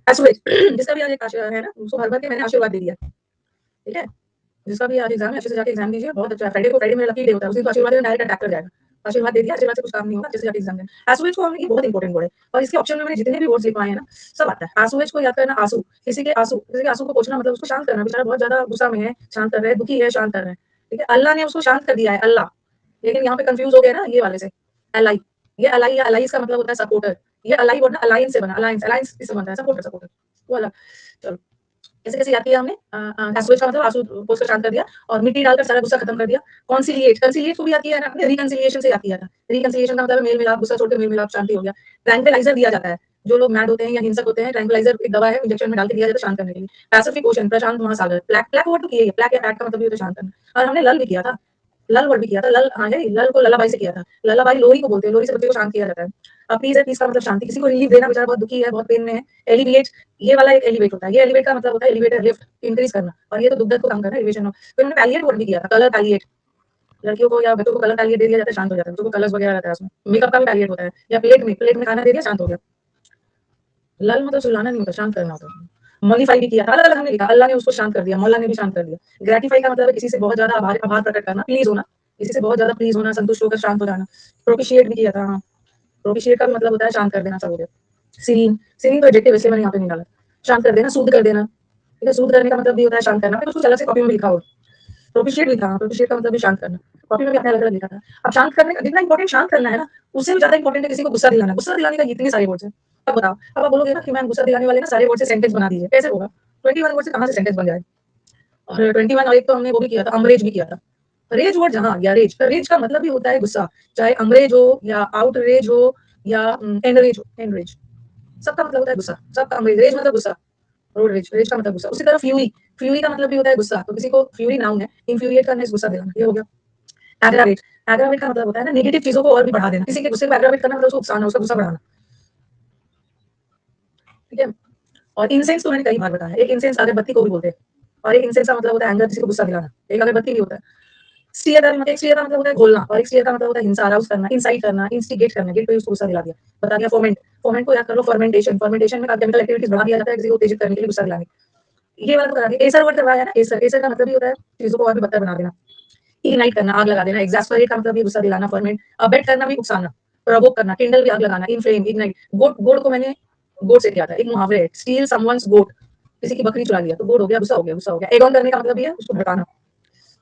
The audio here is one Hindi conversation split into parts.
एसोएज जिसका भी आज एक है ना, उसको भर-भर के मैंने आशीर्वाद दे दिया, ठीक है? जिसका भी आज एग्ज़ाम है, अच्छे से जाके एग्ज़ाम दीजिए, बहुत अच्छा है। फ्राइडे मेरा लकी डे होता है, उस दिन तो आशीर्वाद देना डायरेक्ट अटैक कर जाएगा। आशीर्वाद दे दिया, आशीर्वाद से कुछ काम नहीं होगा, अच्छे से जाके एग्ज़ाम देना। एसोएज को हमने ये बहुत इंपॉर्टेंट वर्ड है और इसके ऑप्शन में मैंने जितने भी वर्ड्स लिखवाए हैं ना, सब आता है। एसोएज को याद करना, आँसू, किसी के आँसू को पोंछना मतलब उसको शांत करना, बेचारा बहुत ज़्यादा गुस्सा में है, शांत कर रहे हैं, दुखी है, शांत कर रहे हैं, ठीक है? अल्लाह ने उसको शांत कर दिया है, अल्लाह। लेकिन यहाँ पे कन्फ्यूज़ हो गए ना ये वाले से, अलाई। ये अलाई या अलाइज़ का मतलब होता है सपोर्टर। ये अलाई वर्ड ना अलायंस से बना, अलायंस अलायंस किससे बनता है? सपोर्टर सपोर्टर, वो अलग। चलो। कैसे-कैसे याद किया हमने एस्वेज का मतलब आंसू पोंछ कर शांत कर दिया और मिट्टी डालकर सारा गुस्सा खत्म कर दिया। कॉन्सिलिएट, कॉन्सिलिएट को भी याद किया है ना आपने, रिकॉन्सिलिएशन से याद किया था। रिकॉन्सिलिएशन का मतलब है मेल-मिलाप, गुस्सा छोड़ के मेल-मिलाप, शांति हो गया। ट्रैंक्विलाइज़र दिया जाता है, जो लोग मैड होते हैं या हिंसक होते हैं, ट्रैंक्विलाइज़र एक दवा है, इंजेक्शन में डाल के दिया जाता है शांत करने के लिए। पैसिफिक ओशन, प्रशांत महासागर, ब्लैक ब्लैक वर्ड तो किया ही है, ब्लैक या बैड का मतलब भी होता है शांत करना। और हमने लल भी किया था, लल वर्ड भी किया था, लल हाँ, है लल को लल्लाबाई से किया था। लल्लाबाई लोरी को बोलते हैं, लोरी से बच्चे को शांत किया जाता है। पीस है, पीस का मतलब शांति, किसी को रिलीफ देना, बेचारा बहुत दुखी है, बहुत पेन में है। एलिविएट, ये वाला एक एलिवेट होता है, ये एलिवेट का मतलब होता है एलिवेटर, लिफ्ट, इंक्रीज करना और ये तो दुख दर्द को कम करना, एलिवेशन। फिर हमने पैलिएट वर्ड भी किया था, कलर पैलिएट, लड़कियों को या बच्चों को कलर पैलिएट दे दिया जाता है, शांत हो जाता है, बच्चों को कलर्स वगैरह रहता है उसमें। मेकअप का भी पैलिएट होता है, या प्लेट में खाना दे दिया, शांत हो गया। लल मतलब सुलाना नहीं होता, शांत करना होता है। मॉलिफाई भी किया था, अलग-अलग हमने लिखा, अल्लाह ने उसको शांत कर दिया, मौला ने भी शांत कर दिया। ग्रेटिफाई का मतलब है किसी से बहुत ज़्यादा आभार आभार प्रकट करना, प्लीज़ होना, किसी से बहुत ज़्यादा प्लीज़ होना, संतुष्ट होकर शांत हो जाना। प्रोपिशिएट भी किया था, हाँ, प्रोपिशिएट का भी मतलब होता है शांत कर देना, सब हो गया। सीरीन, सीरीन तो एडजेक्टिव इसलिए मैंने यहाँ पे नहीं डाला। शांत कर देना, सूद कर देना, ठीक है? सूद करने का मतलब भी होता है शांत करना, फिर कुछ अलग से कॉपी में लिखा हो। प्रोपिशिएट भी था, प्रोपिशिएट का मतलब भी शांत करना। कॉपी में भी आपने अलग-अलग लिखा था। अब शांत करने का जितना इम्पोर्टेंट शांत करना है ना, उससे भी ज़्यादा इम्पोर्टेंट है किसी को गुस्सा दिलाना। गुस्सा दिलाने का इतने सारे वर्ड्स हैं। अब बताओ, अब आप बोलोगे ना कि मैम गुस्सा दिलाने वाले ना सारे वर्ड से सेंटेंस बना दीजिए, कैसे होगा? 21 वर्ड से कहाँ से सेंटेंस बन जाए? और 21 और एक तो हमने वो भी किया था, अंग्रेज भी किया था। रेज वर्ड जहाँ आ गया, रेज, रेज का मतलब भी होता है गुस्सा, चाहे अंग्रेज हो या आउटरेज हो या एनरेज हो, एनरेज। सबका मतलब होता है गुस्सा, सबका अंग्रेज, रेज मतलब गुस्सा, रोड रेज, रेज का मतलब गुस्सा। उसी तरह फ्यूरी, फ्यूरी का मतलब भी होता है गुस्सा, तो किसी को फ्यूरी नाउन है, इन्फ्यूरिएट करना, इस गुस्सा दिलाना, ये हो गया। एग्रावेट, एग्रावेट का मतलब होता है ना नेगेटिव चीजों को और भी बढ़ा देना, किसी के गुस्से को एग्रावेट करना मतलब उसको उकसाना, उसका गुस्सा बढ़ाना, ठीक है? और इंसेंस तो मैंने कई बार बताया, एक इंसेंस अगरबत्ती को भी बोलते हैं और एक इंसेंस का मतलब होता है एंगर, किसी को गुस्सा दिलाना, एक अगरबत्ती भी होता है। एक स्टीयर का मतलब होता है घोलना और एक स्टीयर का मतलब होता है हिंसा, अराउज करना, इंसाइट करना, इंस्टिगेट करना, गेट पे उसको गुस्सा दिला दिया, बता दिया। फोमेंट, फोमेंट को याद कर लो, फर्मेंटेशन, फर्मेंटेशन में केमिकल एक्टिविटीज बढ़ा दिया जाता है किसी को उत्तेजित करने के लिए, गुस्सा दिलाने, ये वाला तो करा दिया। एसर वर्ड करवाया है ना, एसर, एसर का मतलब भी होता है चीजों को और भी बदतर बना देना, इग्नाइट करना, आग लगा देना। एग्जास्परेट का मतलब भी गुस्सा दिलाना, फर्मेंट, अबेट करना भी उकसाना, प्रोवोक करना, किंडल भी आग लगाना, इनफ्लेम, इग्नाइट। गोट, गोट को मैंने गोट से किया था, एक मुहावरे है, स्टील समवन्स गोट, किसी की बकरी चुरा लिया तो गोट हो गया, गुस्सा हो गया, गुस्सा हो गया। एगॉन करने का मतलब भी है उसको भड़काना,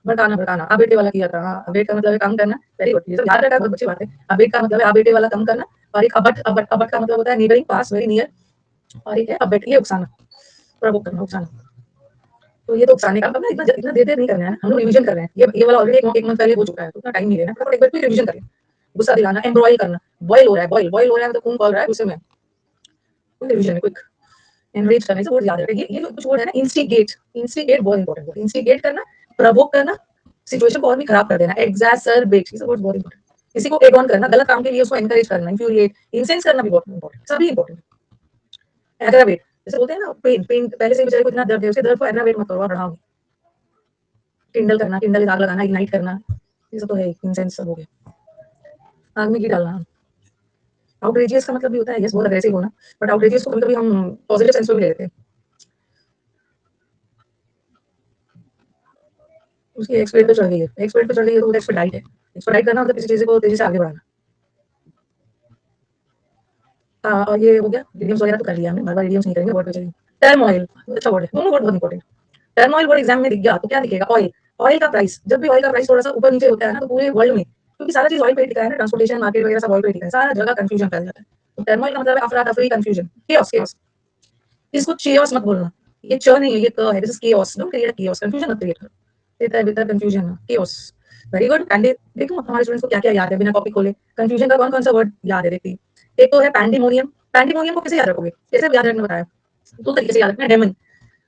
भड़काना, भड़काना। अबेटे वाला किया था, हाँ, अबेट का मतलब है कम करना, वेरी गुड, ये सब याद रखा है, बहुत अच्छी बात है। अबेट का मतलब है अबेटे वाला कम करना और एक अबट, अबट, अबट का मतलब होता है नियरिंग, पास, वेरी नियर और एक है अबेट, ये उकसाना, प्रोवोक करना, उकसाना। तो ये तो उकसाने का मतलब इतना इतना देर नहीं करना है, हम लोग रिवीजन कर रहे हैं, ये वाला ऑलरेडी एक मंथ पहले हो चुका है, तो उतना टाइम नहीं लेना, फटाफट एक बार फिर रिवीजन करें। गुस्सा दिलाना, एम्ब्रॉयल करना, बॉयल हो रहा है, बॉयल बॉयल हो रहा है तो खून खौल रहा है गुस्से में, रिवीजन में क्विक। एनरेज करने से वर्ड याद रखें, ये जो कुछ वर्ड है ना, इंस्टिगेट, इंस्टिगेट बहुत इंपॉर्टेंट है, इंस्टिगेट करना, प्रवोक करना, सिचुएशन को और भी खराब कर देना, एग्जैसरबेट, ये सब वर्ड बहुत इंपॉर्टेंट। किसी को एग ऑन करना, गलत काम के लिए उसको एनकरेज करना, इंफ्यूरिएट, इंसेंस करना भी बहुत इंपॉर्टेंट, सभी इंपॉर्टेंट है। एग्रावेट, जैसे बोलते हैं ना, पेन, पेन पहले से बेचारे को इतना दर्द है, उसके दर्द को एग्रावेट मत करो, और बढ़ाओ। किंडल करना, किंडल आग लगाना, इग्नाइट करना, ये सब तो है, इंसेंस सब हो गया। आग में घी डालना। आउटरेजियस का मतलब भी होता है यस बहुत अग्रेसिव होना, बट आउटरेजियस को कभी-कभी हम पॉजिटिव सेंस में भी ले लेते हैं। उसकी एक्सपर्ट पे चढ़ गई है, एक्सपर्ट पे चढ़ गई है तो वो एक्सपर्टाइट है। एक्सपर्टाइट करना मतलब किसी चीज़ को तेज़ी से आगे बढ़ाना। और ये हो गया, इडियम्स वगैरह तो कर लिया हमने, बार-बार इडियम्स नहीं करेंगे, वर्ड पे चलेंगे। टर्मोइल, अच्छा वर्ड है, दोनों वर्ड बहुत इंपॉर्टेंट। टर्मोइल वर्ड एग्जाम में दिख गया तो क्या दिखेगा? ऑयल, ऑयल का प्राइस, जब भी ऑयल का प्राइस थोड़ा-सा ऊपर-नीचे होता है ना, तो पूरे वर्ल्ड में, क्योंकि सारा चीज़ ऑयल पे टिका है ना, ट्रांसपोर्टेशन, मार्केट वगैरह सब ऑयल पे टिका है, सारा जगह कन्फ्यूजन फैल जाता है। तो टर्मोइल का मतलब है अफरा-तफरी, कन्फ्यूजन, केओस, केओस। इसको चेओस मत बोलना, ये च नहीं है, ये क है, this is chaos, don't create chaos, confusion मत क्रिएट करो। देता है with confusion, chaos. Very good. Candy, देखो हमारे स्टूडेंट्स को क्या-क्या याद है बिना कॉपी खोले, कन्फ्यूजन का कौन-कौन सा वर्ड याद है देखते हैं। एक तो है पैंडेमोनियम, पैंडेमोनियम को कैसे याद रखोगे? कैसे याद रखना बताया? 2 तरीके से याद रखना है, डेमन,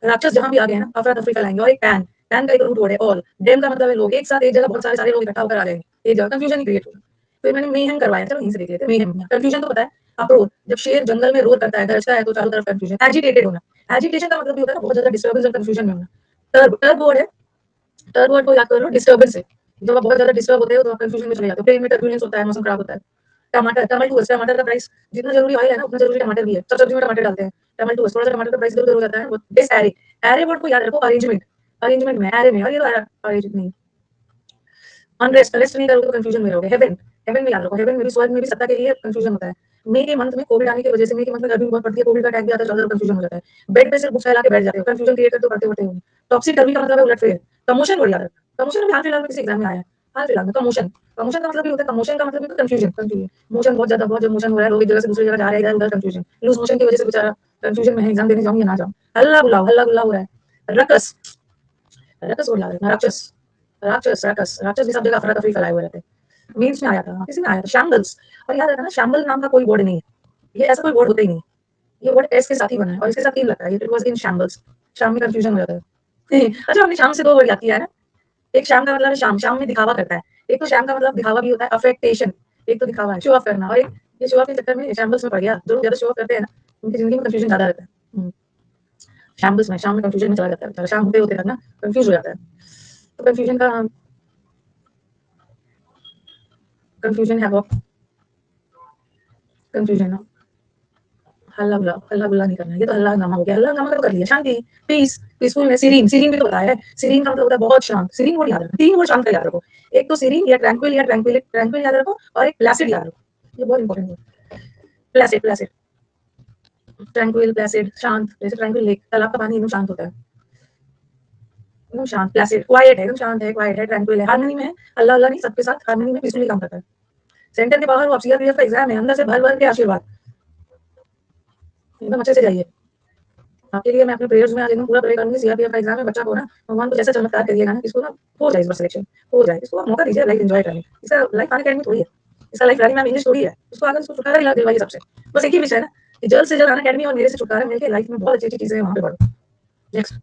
राक्षस जहाँ भी आ गए हैं ना, अफरा-तफरी फैलाएँगे और एक पैन, पैन का एक रूट वर्ड है ऑल, डेम का मतलब है लोग, एक साथ एक जगह बहुत सारे सारे लोग इकट्ठा होकर आ जाएँगे, एक जगह कन्फ्यूजन ही क्रिएट होगा। फिर मैंने मेहम करवाया, चलो यहीं से देख लेते हैं, मेहम, कन्फ्यूजन तो पता है, अप्रोच, जब शेर जंगल में रोर करता है, गरजता है तो चारों तरफ कन्फ्यूजन, एजिटेटेड होना, एजिटेशन का मतलब भी होता है ना बहुत ज़्यादा डिस्टर्बेंस और कन्फ्यूजन में होना। टर्ब, टर्ब वर्ड है, टर्ब वर्ड को याद कर लो, डिस्टर्बेंस है, जब आप बहुत ज़्यादा डिस्टर्ब होते हो तो आप कन्फ्यूजन में चले जाते हो, प्लेन में टर्बुलेंस होता है, मौसम खराब होता है। टमाटर, टमाटोस, टमाटर का प्राइस जितना जरूरी ऑयल है ना उतना जरूरी टमाटर भी है। सब सब्जी में टमाटर डालते हैं। टमाटोस, थोड़ा सा टमाटर का प्राइस इधर-उधर हो जाता है। वो दिस एरे, एरे वर्ड को याद रखो, अरेंजमेंट, अरेंजमेंट में, एरे में, और ये तो अरेंज नहीं, अनरेस्ट, रेस्ट नहीं करोगे तो कंफ्यूजन में रहोगे। हेवन, हेवन में याद रखो, हेवन में भी स्वर्ग में भी सत्ता के लिए कंफ्यूजन होता है। मई के मंथ में कोविड आने की वजह से, मई के मंथ में गर्मी बहुत पड़ती है, कोविड का अटैक भी आता है, ज्यादा कंफ्यूजन हो जाता है। बेड पे सिर्फ बुक्स फैला के बैठ जाते हो, कंफ्यूजन क्रिएट करते हो, पढ़ते हो। टॉक्सी टर्मी का मतलब है उलटफेर। कमोशन वर्ड याद रखो, कमोशन भी हाल फिलहाल में किसी एग्जाम में आया है, हाल फिलहाल में कमोशन, कमोशन का मतलब भी होता है, कमोशन का मतलब भी कंफ्यूजन, कंफ्यूजन, मोशन बहुत ज्यादा, बहुत मोशन हो रहा है, लोग एक जगह से दूसरी जगह जा रहे हैं, इधर उधर कंफ्यूजन, लूज मोशन की वजह से बेचारा कंफ्यूजन में है, एग्जाम देने जाऊं या ना जाऊं, हल्ला गुल्ला, हल्ला गुल्ला हो रहा है। रकस, रकस बोल रहा है, राक्षस, राक्षस, राक्षस, राक्षस भी सब जगह अफरा तफरी फैलाए हुए रहते हैं। मीम्स में आया था, किसी में आया था, शैम्बल्स। और याद रखना ना, शैम्बल नाम का कोई वर्ड नहीं है, ये ऐसा कोई वर्ड होता ही नहीं, ये वर्ड एस के साथ ही बना है और इसके साथ तीन लगता है, इट वाज इन शैम्बल्स, शाम में कंफ्यूजन हो जाता है। अच्छा, हमने शाम से दो वर्ड याद किया है ना, एक शाम का मतलब है शाम, शाम में दिखावा करता है, एक तो शाम का मतलब दिखावा भी होता है, अफेक्टेशन, एक तो दिखावा है, शो ऑफ करना, और एक ये शो ऑफ के चक्कर में शैम्बल्स में पड़ गया, जो लोग ज्यादा शो ऑफ करते हैं ना उनकी जिंदगी में कंफ्यूजन ज्यादा रहता है। शैम्बल्स में, शाम में कंफ्यूजन में चला जाता है बेचारा, शाम होते होते तक ना कंफ्यूज हो जाता है। तो कंफ्यूजन का, कंफ्यूजन है वो, कंफ्यूजन है, हल्ला गुल्ला, हल्ला गुल्ला नहीं करना, ये तो हल्लानामा हो गया, हल्लानामा का तो कर लिया, शांति, पीस, पीसफुल में सीरीन, सीरीन भी तो बताया है, सीरीन का मतलब होता है बहुत शांत, सीरीन वर्ड याद रखो, तीन वर्ड शांत का याद रखो, एक तो सीरीन या ट्रैंक्विल, या ट्रैंक्विल, ट्रैंक्विल याद रखो, और एक प्लासिड याद रखो, ये बहुत इंपॉर्टेंट है, प्लासिड, प्लासिड, ट्रैंक्विल, प्लासिड, शांत, जैसे ट्रैंक्विल लेक, तालाब का पानी एकदम शांत होता है, एकदम शांत, प्लासिड, क्वाइट है, एकदम शांत है, क्वाइट है, ट्रैंक्विल है, हार्मनी में है, अल्लाह अल्लाह नहीं, सबके साथ हार्मनी में पीसफुली काम करता है। सेंटर के बाहर वो सीआरपीएफ का एग्जाम है, अंदर से भर भर के आशीर्वाद, एकदम अच्छे से जाइए। आपके लिए मैं अपने प्रेयर्स में आज एकदम पूरा प्रे करूंगी, सीआरपीएफ का एग्जाम है, बच्चा को ना भगवान को जैसा चमत्कार करिएगा ना, इसको ना हो जाए, इस बार सिलेक्शन हो जाए, इसको आप मौका दीजिए लाइफ एंजॉय करने, इसका लाइफ खान अकेडमी थोड़ी है, इसका लाइफ रानी मैम इंग्लिश थोड़ी है, उसको आकर इसको छुटकारा दिलवाइए सबसे, बस एक ही विषय है ना कि जल्द से जल्द अन अकेडमी और मेरे से छुटकारा मिलकर लाइफ में बहुत अच्छी अच्छी चीजें वहां पे बढ़ो। नेक्स्ट,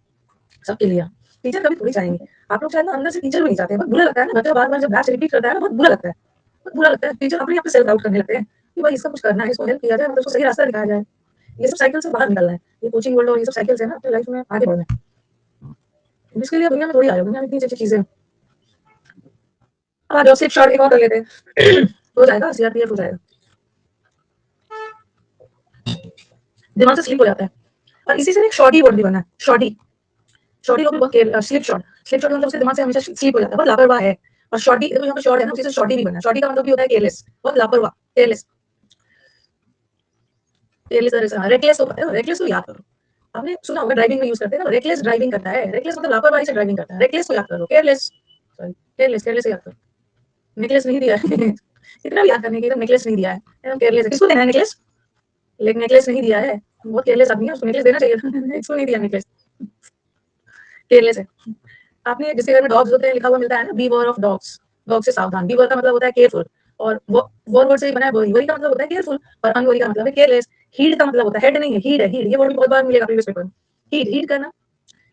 सबके लिए टीचर कभी थोड़ी चाहेंगे, आप लोग शायद ना अंदर से टीचर भी नहीं चाहते, बहुत बुरा लगता है ना, बच्चा बार बार जब बैच रिपीट करता है ना, बहुत बुरा लगता है, बहुत बुरा लगता है, टीचर अपने आप सेल्फ डाउट करने लगते हैं कि भाई इसका कुछ करना है, इसको हेल्प किया जाए, मतलब उसको सही रास्ता दिखाया जाए, ये सब साइकिल से बाहर निकलना है, ये कोचिंग वर्ल्ड और ये सब साइकिल से ना अपनी लाइफ में आगे बढ़ना है, जिसके लिए दुनिया में थोड़ी आ रहे हो, दुनिया में इतनी अच्छी चीजें। अब जो सिर्फ शॉर्ट एक और कर लेते हैं हो जाएगा, सीआरपीएफ हो जाएगा, दिमाग से स्लिप हो जाता है, और इसी से एक शॉर्टी वर्ड भी बना है, शॉर्टी, शॉर्टी लोग भी बहुत स्लिप शॉट, स्लिप शॉट मतलब उसके दिमाग से हमेशा स्लिप हो जाता है, बहुत लापरवाह है, और शॉर्टी देखो यहाँ पे शॉर्ट है ना, उसी से शॉर्टी भी बना है, शॉर्टी का मतलब भी होता है केयरलेस, बहुत लापरवाह, केयरलेस, केयरलेस, रेकलेस तो पता है, रेकलेस तो याद करो, आपने सुना होगा ड्राइविंग में यूज करते हैं ना, रेकलेस ड्राइविंग करता है, रेकलेस मतलब लापरवाही से ड्राइविंग करता है, रेकलेस को याद करो, केयरलेस, सॉरी, केयरलेस, केयरलेस याद करो, नेकलेस नहीं दिया है कितना भी याद करने की, नेकलेस नहीं दिया है, केयरलेस, किसको देना है नेकलेस, लेकिन नेकलेस नहीं दिया है, बहुत केयरलेस आदमी है, उसको नेकलेस देना चाहिए था इसको नहीं दिया नेकलेस, केयरलेस है। आपने जिसके घर में डॉग्स होते हैं लिखा हुआ मिलता है ना, बीवर ऑफ डॉग्स, डॉग से सावधान, बीवर का मतलब होता है केयरफुल, और वो वर्ड से ही बना है वरी, वरी का मतलब होता है केयरफुल, और अनवरी का मतलब है केयरलेस, हीड का मतलब होता है हेड नहीं है, हीड है, हीड, ये वर्ड भी बहुत बार मिलेगा प्रीवियस पेपर में, हीड, हीड करना,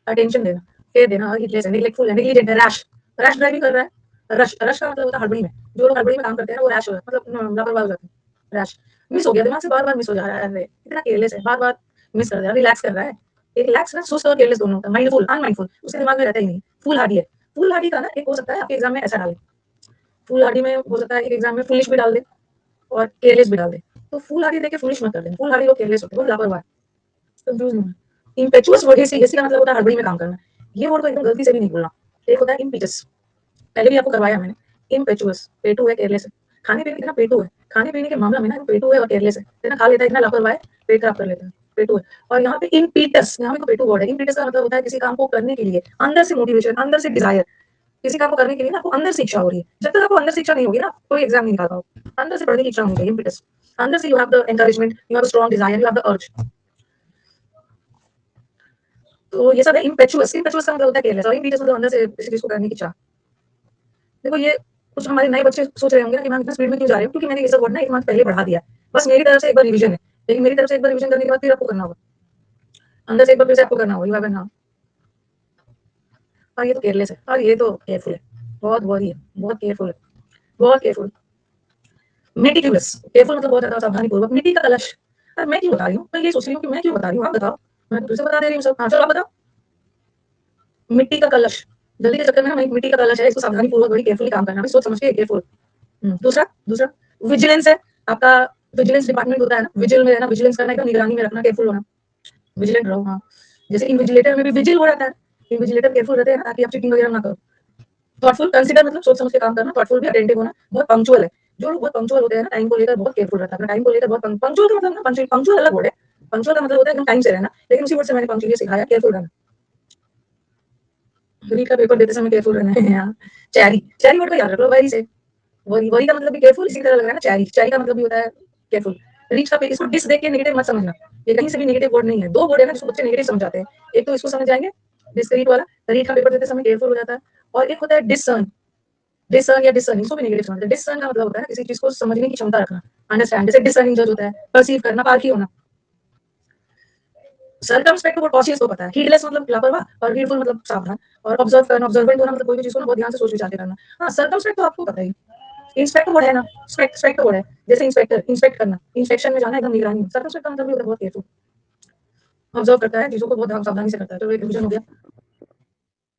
अटेंशन देना, केयर देना, और हीडलेस है, नेग्लेक्टफुल है, नेग्लिजेंट है, रैश, रैश ड्राइविंग कर रहा है, रश, रश का मतलब होता है हड़बड़ी में, जो लोग हड़बड़ी में काम करते हैं वो रैश हो जाता है, मतलब लापरवाह हो जाते हैं, रैश, मिस हो गया दिमाग से, बार बार मिस हो जा रहा है, अरे इतना केयरलेस है, बार बार मिस कर रहा है, रिलैक्स कर रहा है, एक रिलैक्स ना, सुस्त और केयरलेस दोनों होता है, माइंडफुल, अनमाइंडफुल उसके दिमाग में रहता ही नहीं, फूल हार्डी है, फूल हार्डी का ना एक हो सकता है आपके एग्जाम में ऐसा डाले, फूल हार्डी में हो सकता है एक एग्जाम में फुलिश भी डाल दे और केयरलेस भी डाल दे, तो फूल हार्डी देके फुलिश मत कर देना, फूल हार्डी लोग केयरलेस होते हैं, बहुत लापरवाह, कंफ्यूज नहीं होना, इम्पेचुअस वर्ड इसी का मतलब होता है हड़बड़ी में काम करना, ये वर्ड को एकदम गलती से भी नहीं बोलना, एक होता है इम्पीचस, पहले भी आपको करवाया मैंने, इम्पेचुअस, पेटू है, केयरलेस है, खाने पीने कितना पेटू है, खाने पीने के मामला में ना पेटू है और केयरलेस है, इतना खा लेता है, इतना लापरवाह है, पेट खराब कर लेता है, पेटू है, और यहाँ पे इम्पीटस, यहाँ पे तो पेटू वर्ड है, इम्पीटस का मतलब होता है किसी काम को करने के लिए अंदर से मोटिवेशन, अंदर से डिजायर, किसी काम को करने के लिए ना आपको अंदर से इच्छा हो रही है, जब तक आपको अंदर से इच्छा नहीं होगी ना कोई एग्जाम नहीं निकाल पाओ, अंदर से पढ़ने की इच्छा होनी चाहिए, इम्पीटस, अंदर से you have the encouragement, you have strong Dzire, you have the urge, तो ये सब है इम्पेचुअस, इम्पेचुअस का मतलब होता है केयरलेस, और इम्पीटस मतलब अंदर से किसी चीज को करने की इच्छा। देखो ये कुछ हमारे नए बच्चे सोच रहे होंगे ना कि मैम इतना स्पीड में क्यों जा रहे हो, क्योंकि मैंने ये सब वर्ड ना एक मंथ पहले पढ़ा दिया, बस मेरी तरफ से एक बार रिवीजन है, लेकिन मेरी तरफ से एक बार रिवीजन करने के बाद फिर आपको करना होगा, अंदर से एक बार फिर से आपको करना होगा, यू हैव एन, और ये तो केयरलेस है, और ये तो केयरफुल है, बहुत वरी है, बहुत केयरफुल है, बहुत केयरफुल, मेटिकुलस, केयरफुल मतलब बहुत ज्यादा सावधानी पूर्वक, मिट्टी का कलश, अरे मैं क्यों बता रही हूँ, मैं ये सोच रही हूँ कि मैं क्यों बता रही हूँ, आप बताओ, मैं तो फिर से बता दे रही हूँ सब, हाँ चलो आप बताओ, मिट्टी का कलश, जल्दी के चक्कर में ना मिट्टी का कलश है, इसको सावधानी पूर्वक बड़ी केयरफुली काम करना, सोच समझ के केयरफुल। दूसरा, दूसरा विजिलेंस है, आपका विजिलेंस डिपार्टमेंट होता है ना, विजिल में रहना, विजिलेंस करना, एकदम निगरानी में रखना, केयरफुल होना, विजिलेंट रहो। हाँ, जैसे इन्विजिलेटर में भी विजिल हो जाता है, इन्विजिलेटर केयरफुल रहते हैं ना, ताकि आप चीटिंग वगैरह ना करो। थॉटफुल कंसीडर मतलब सोच समझ के काम करना, थॉटफुल भी, अटेंटिव होना, बहुत पंक्चुअल है। जो लोग बहुत पंक्चुअल होते हैं ना, टाइम को लेकर बहुत केयरफुल रहता है, टाइम को लेकर बहुत पंक्चुअल का मतलब ना, पंक्चुअल अलग वर्ड है, पंक्चुअल का मतलब होता है एकदम टाइम से रहना, लेकिन उसी वर्ड से मैंने पंक्चुअली सिखाया केयरफुल रहना। रीड का पेपर देते समय केयरफुल रहना है। यहाँ चैरी, चैरी वर्ड को याद रख लो, वरी से, वरी, वरी का मतलब भी केयरफुल, इसी तरह लग रहा है ना, चैरी, चैरी का मतलब भी होता है केयरफुल। रीच का पे, इसको डिस देख के नेगेटिव मत समझना, ये कहीं से भी नेगेटिव वर्ड नहीं है। दो वर्ड है ना जिसको बच्चे नेगेटिव समझ जाते हैं, एक तो इसको समझ जाएंगे डिस्क्रीट वाला, रीड का पेपर देते समय केयरफुल हो जाता है, और एक होता है डिसर्न, डिसर्न या डिसर्निंग, इसको भी नेगेटिव समझते हैं। डिसर्न का मतलब होता है किसी चीज को समझने की क्षमता रखना, अंडरस्टैंड, जैसे डिसर्निंग जज होता है, परसीव करना, पारखी होना। सर्कमस्पेक्ट और कॉशियस को पता है, हीडलेस मतलब लापरवाह, और हीडफुल मतलब सावधान, और ऑब्जर्व करना, ऑब्जर्वेंट होना मतलब कोई भी चीज को ना बहुत ध्यान से सोच विचार के करना। हाँ, सर्कमस्पेक्ट तो आपको पता ही, इंस्पेक्ट वर्ड है ना, स्पेक्ट वर्ड है, जैसे इंस्पेक्टर, इंस्पेक्ट करना, इंस्पेक्शन में जाना, एकदम निगरानी। सर्कमस्पेक्ट का मतलब भी होता है बहुत केयरफुल, ऑब्जर्व करता है चीजों को, बहुत सावधानी से करता है। तो एक रिवीजन हो गया,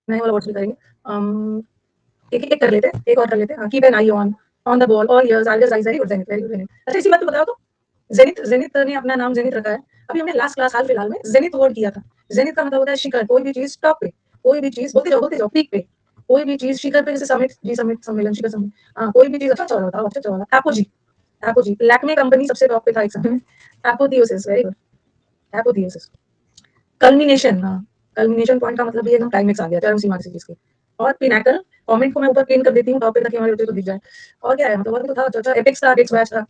नए वाला वर्ड भी करेंगे। एक एक कर लेते हैं, एक और कर लेते हैं। Keep an eye on the ball, all ears, eagle's eyes, very good Zenith, very good Zenith. अच्छा, इसी बात पे बताओ तो, जेनिथ, जेनिथ ने अपना नाम जेनिथ रखा है। अभी हमने लास्ट क्लास हाल फिलहाल में जेनिथ वर्ड किया था। जेनिथ का मतलब होता है शिखर, कोई भी चीज टॉप पे, कोई भी चीज, बोलते जाओ पीक पे, कोई भी चीज शिखर पे, जैसे समिट जी, समिट, सम्मेलन, शिखर सम्मेलन। हाँ, कोई भी चीज, अच्छा चला बताओ, अच्छा चला। एपोजी, एपोजी, लैक्मे कंपनी सबसे टॉप पे था एक समय। एपोथियोसिस, वेरी गुड, एपोथियोसिस। कल्मिनेशन, हाँ, कल्मिनेशन पॉइंट का मतलब भी एकदम क्लाइमेक्स आ गया, चरम सीमा किसी चीज की। और पिनाकल, कमेंट को मैं ऊपर पिन कर देती हूँ टॉपिक, ताकि हमारे बच्चे को दिख जाए। और क्या है, मतलब और भी तो था, अच्छा, एपेक्स था, एपेक्स बैच था।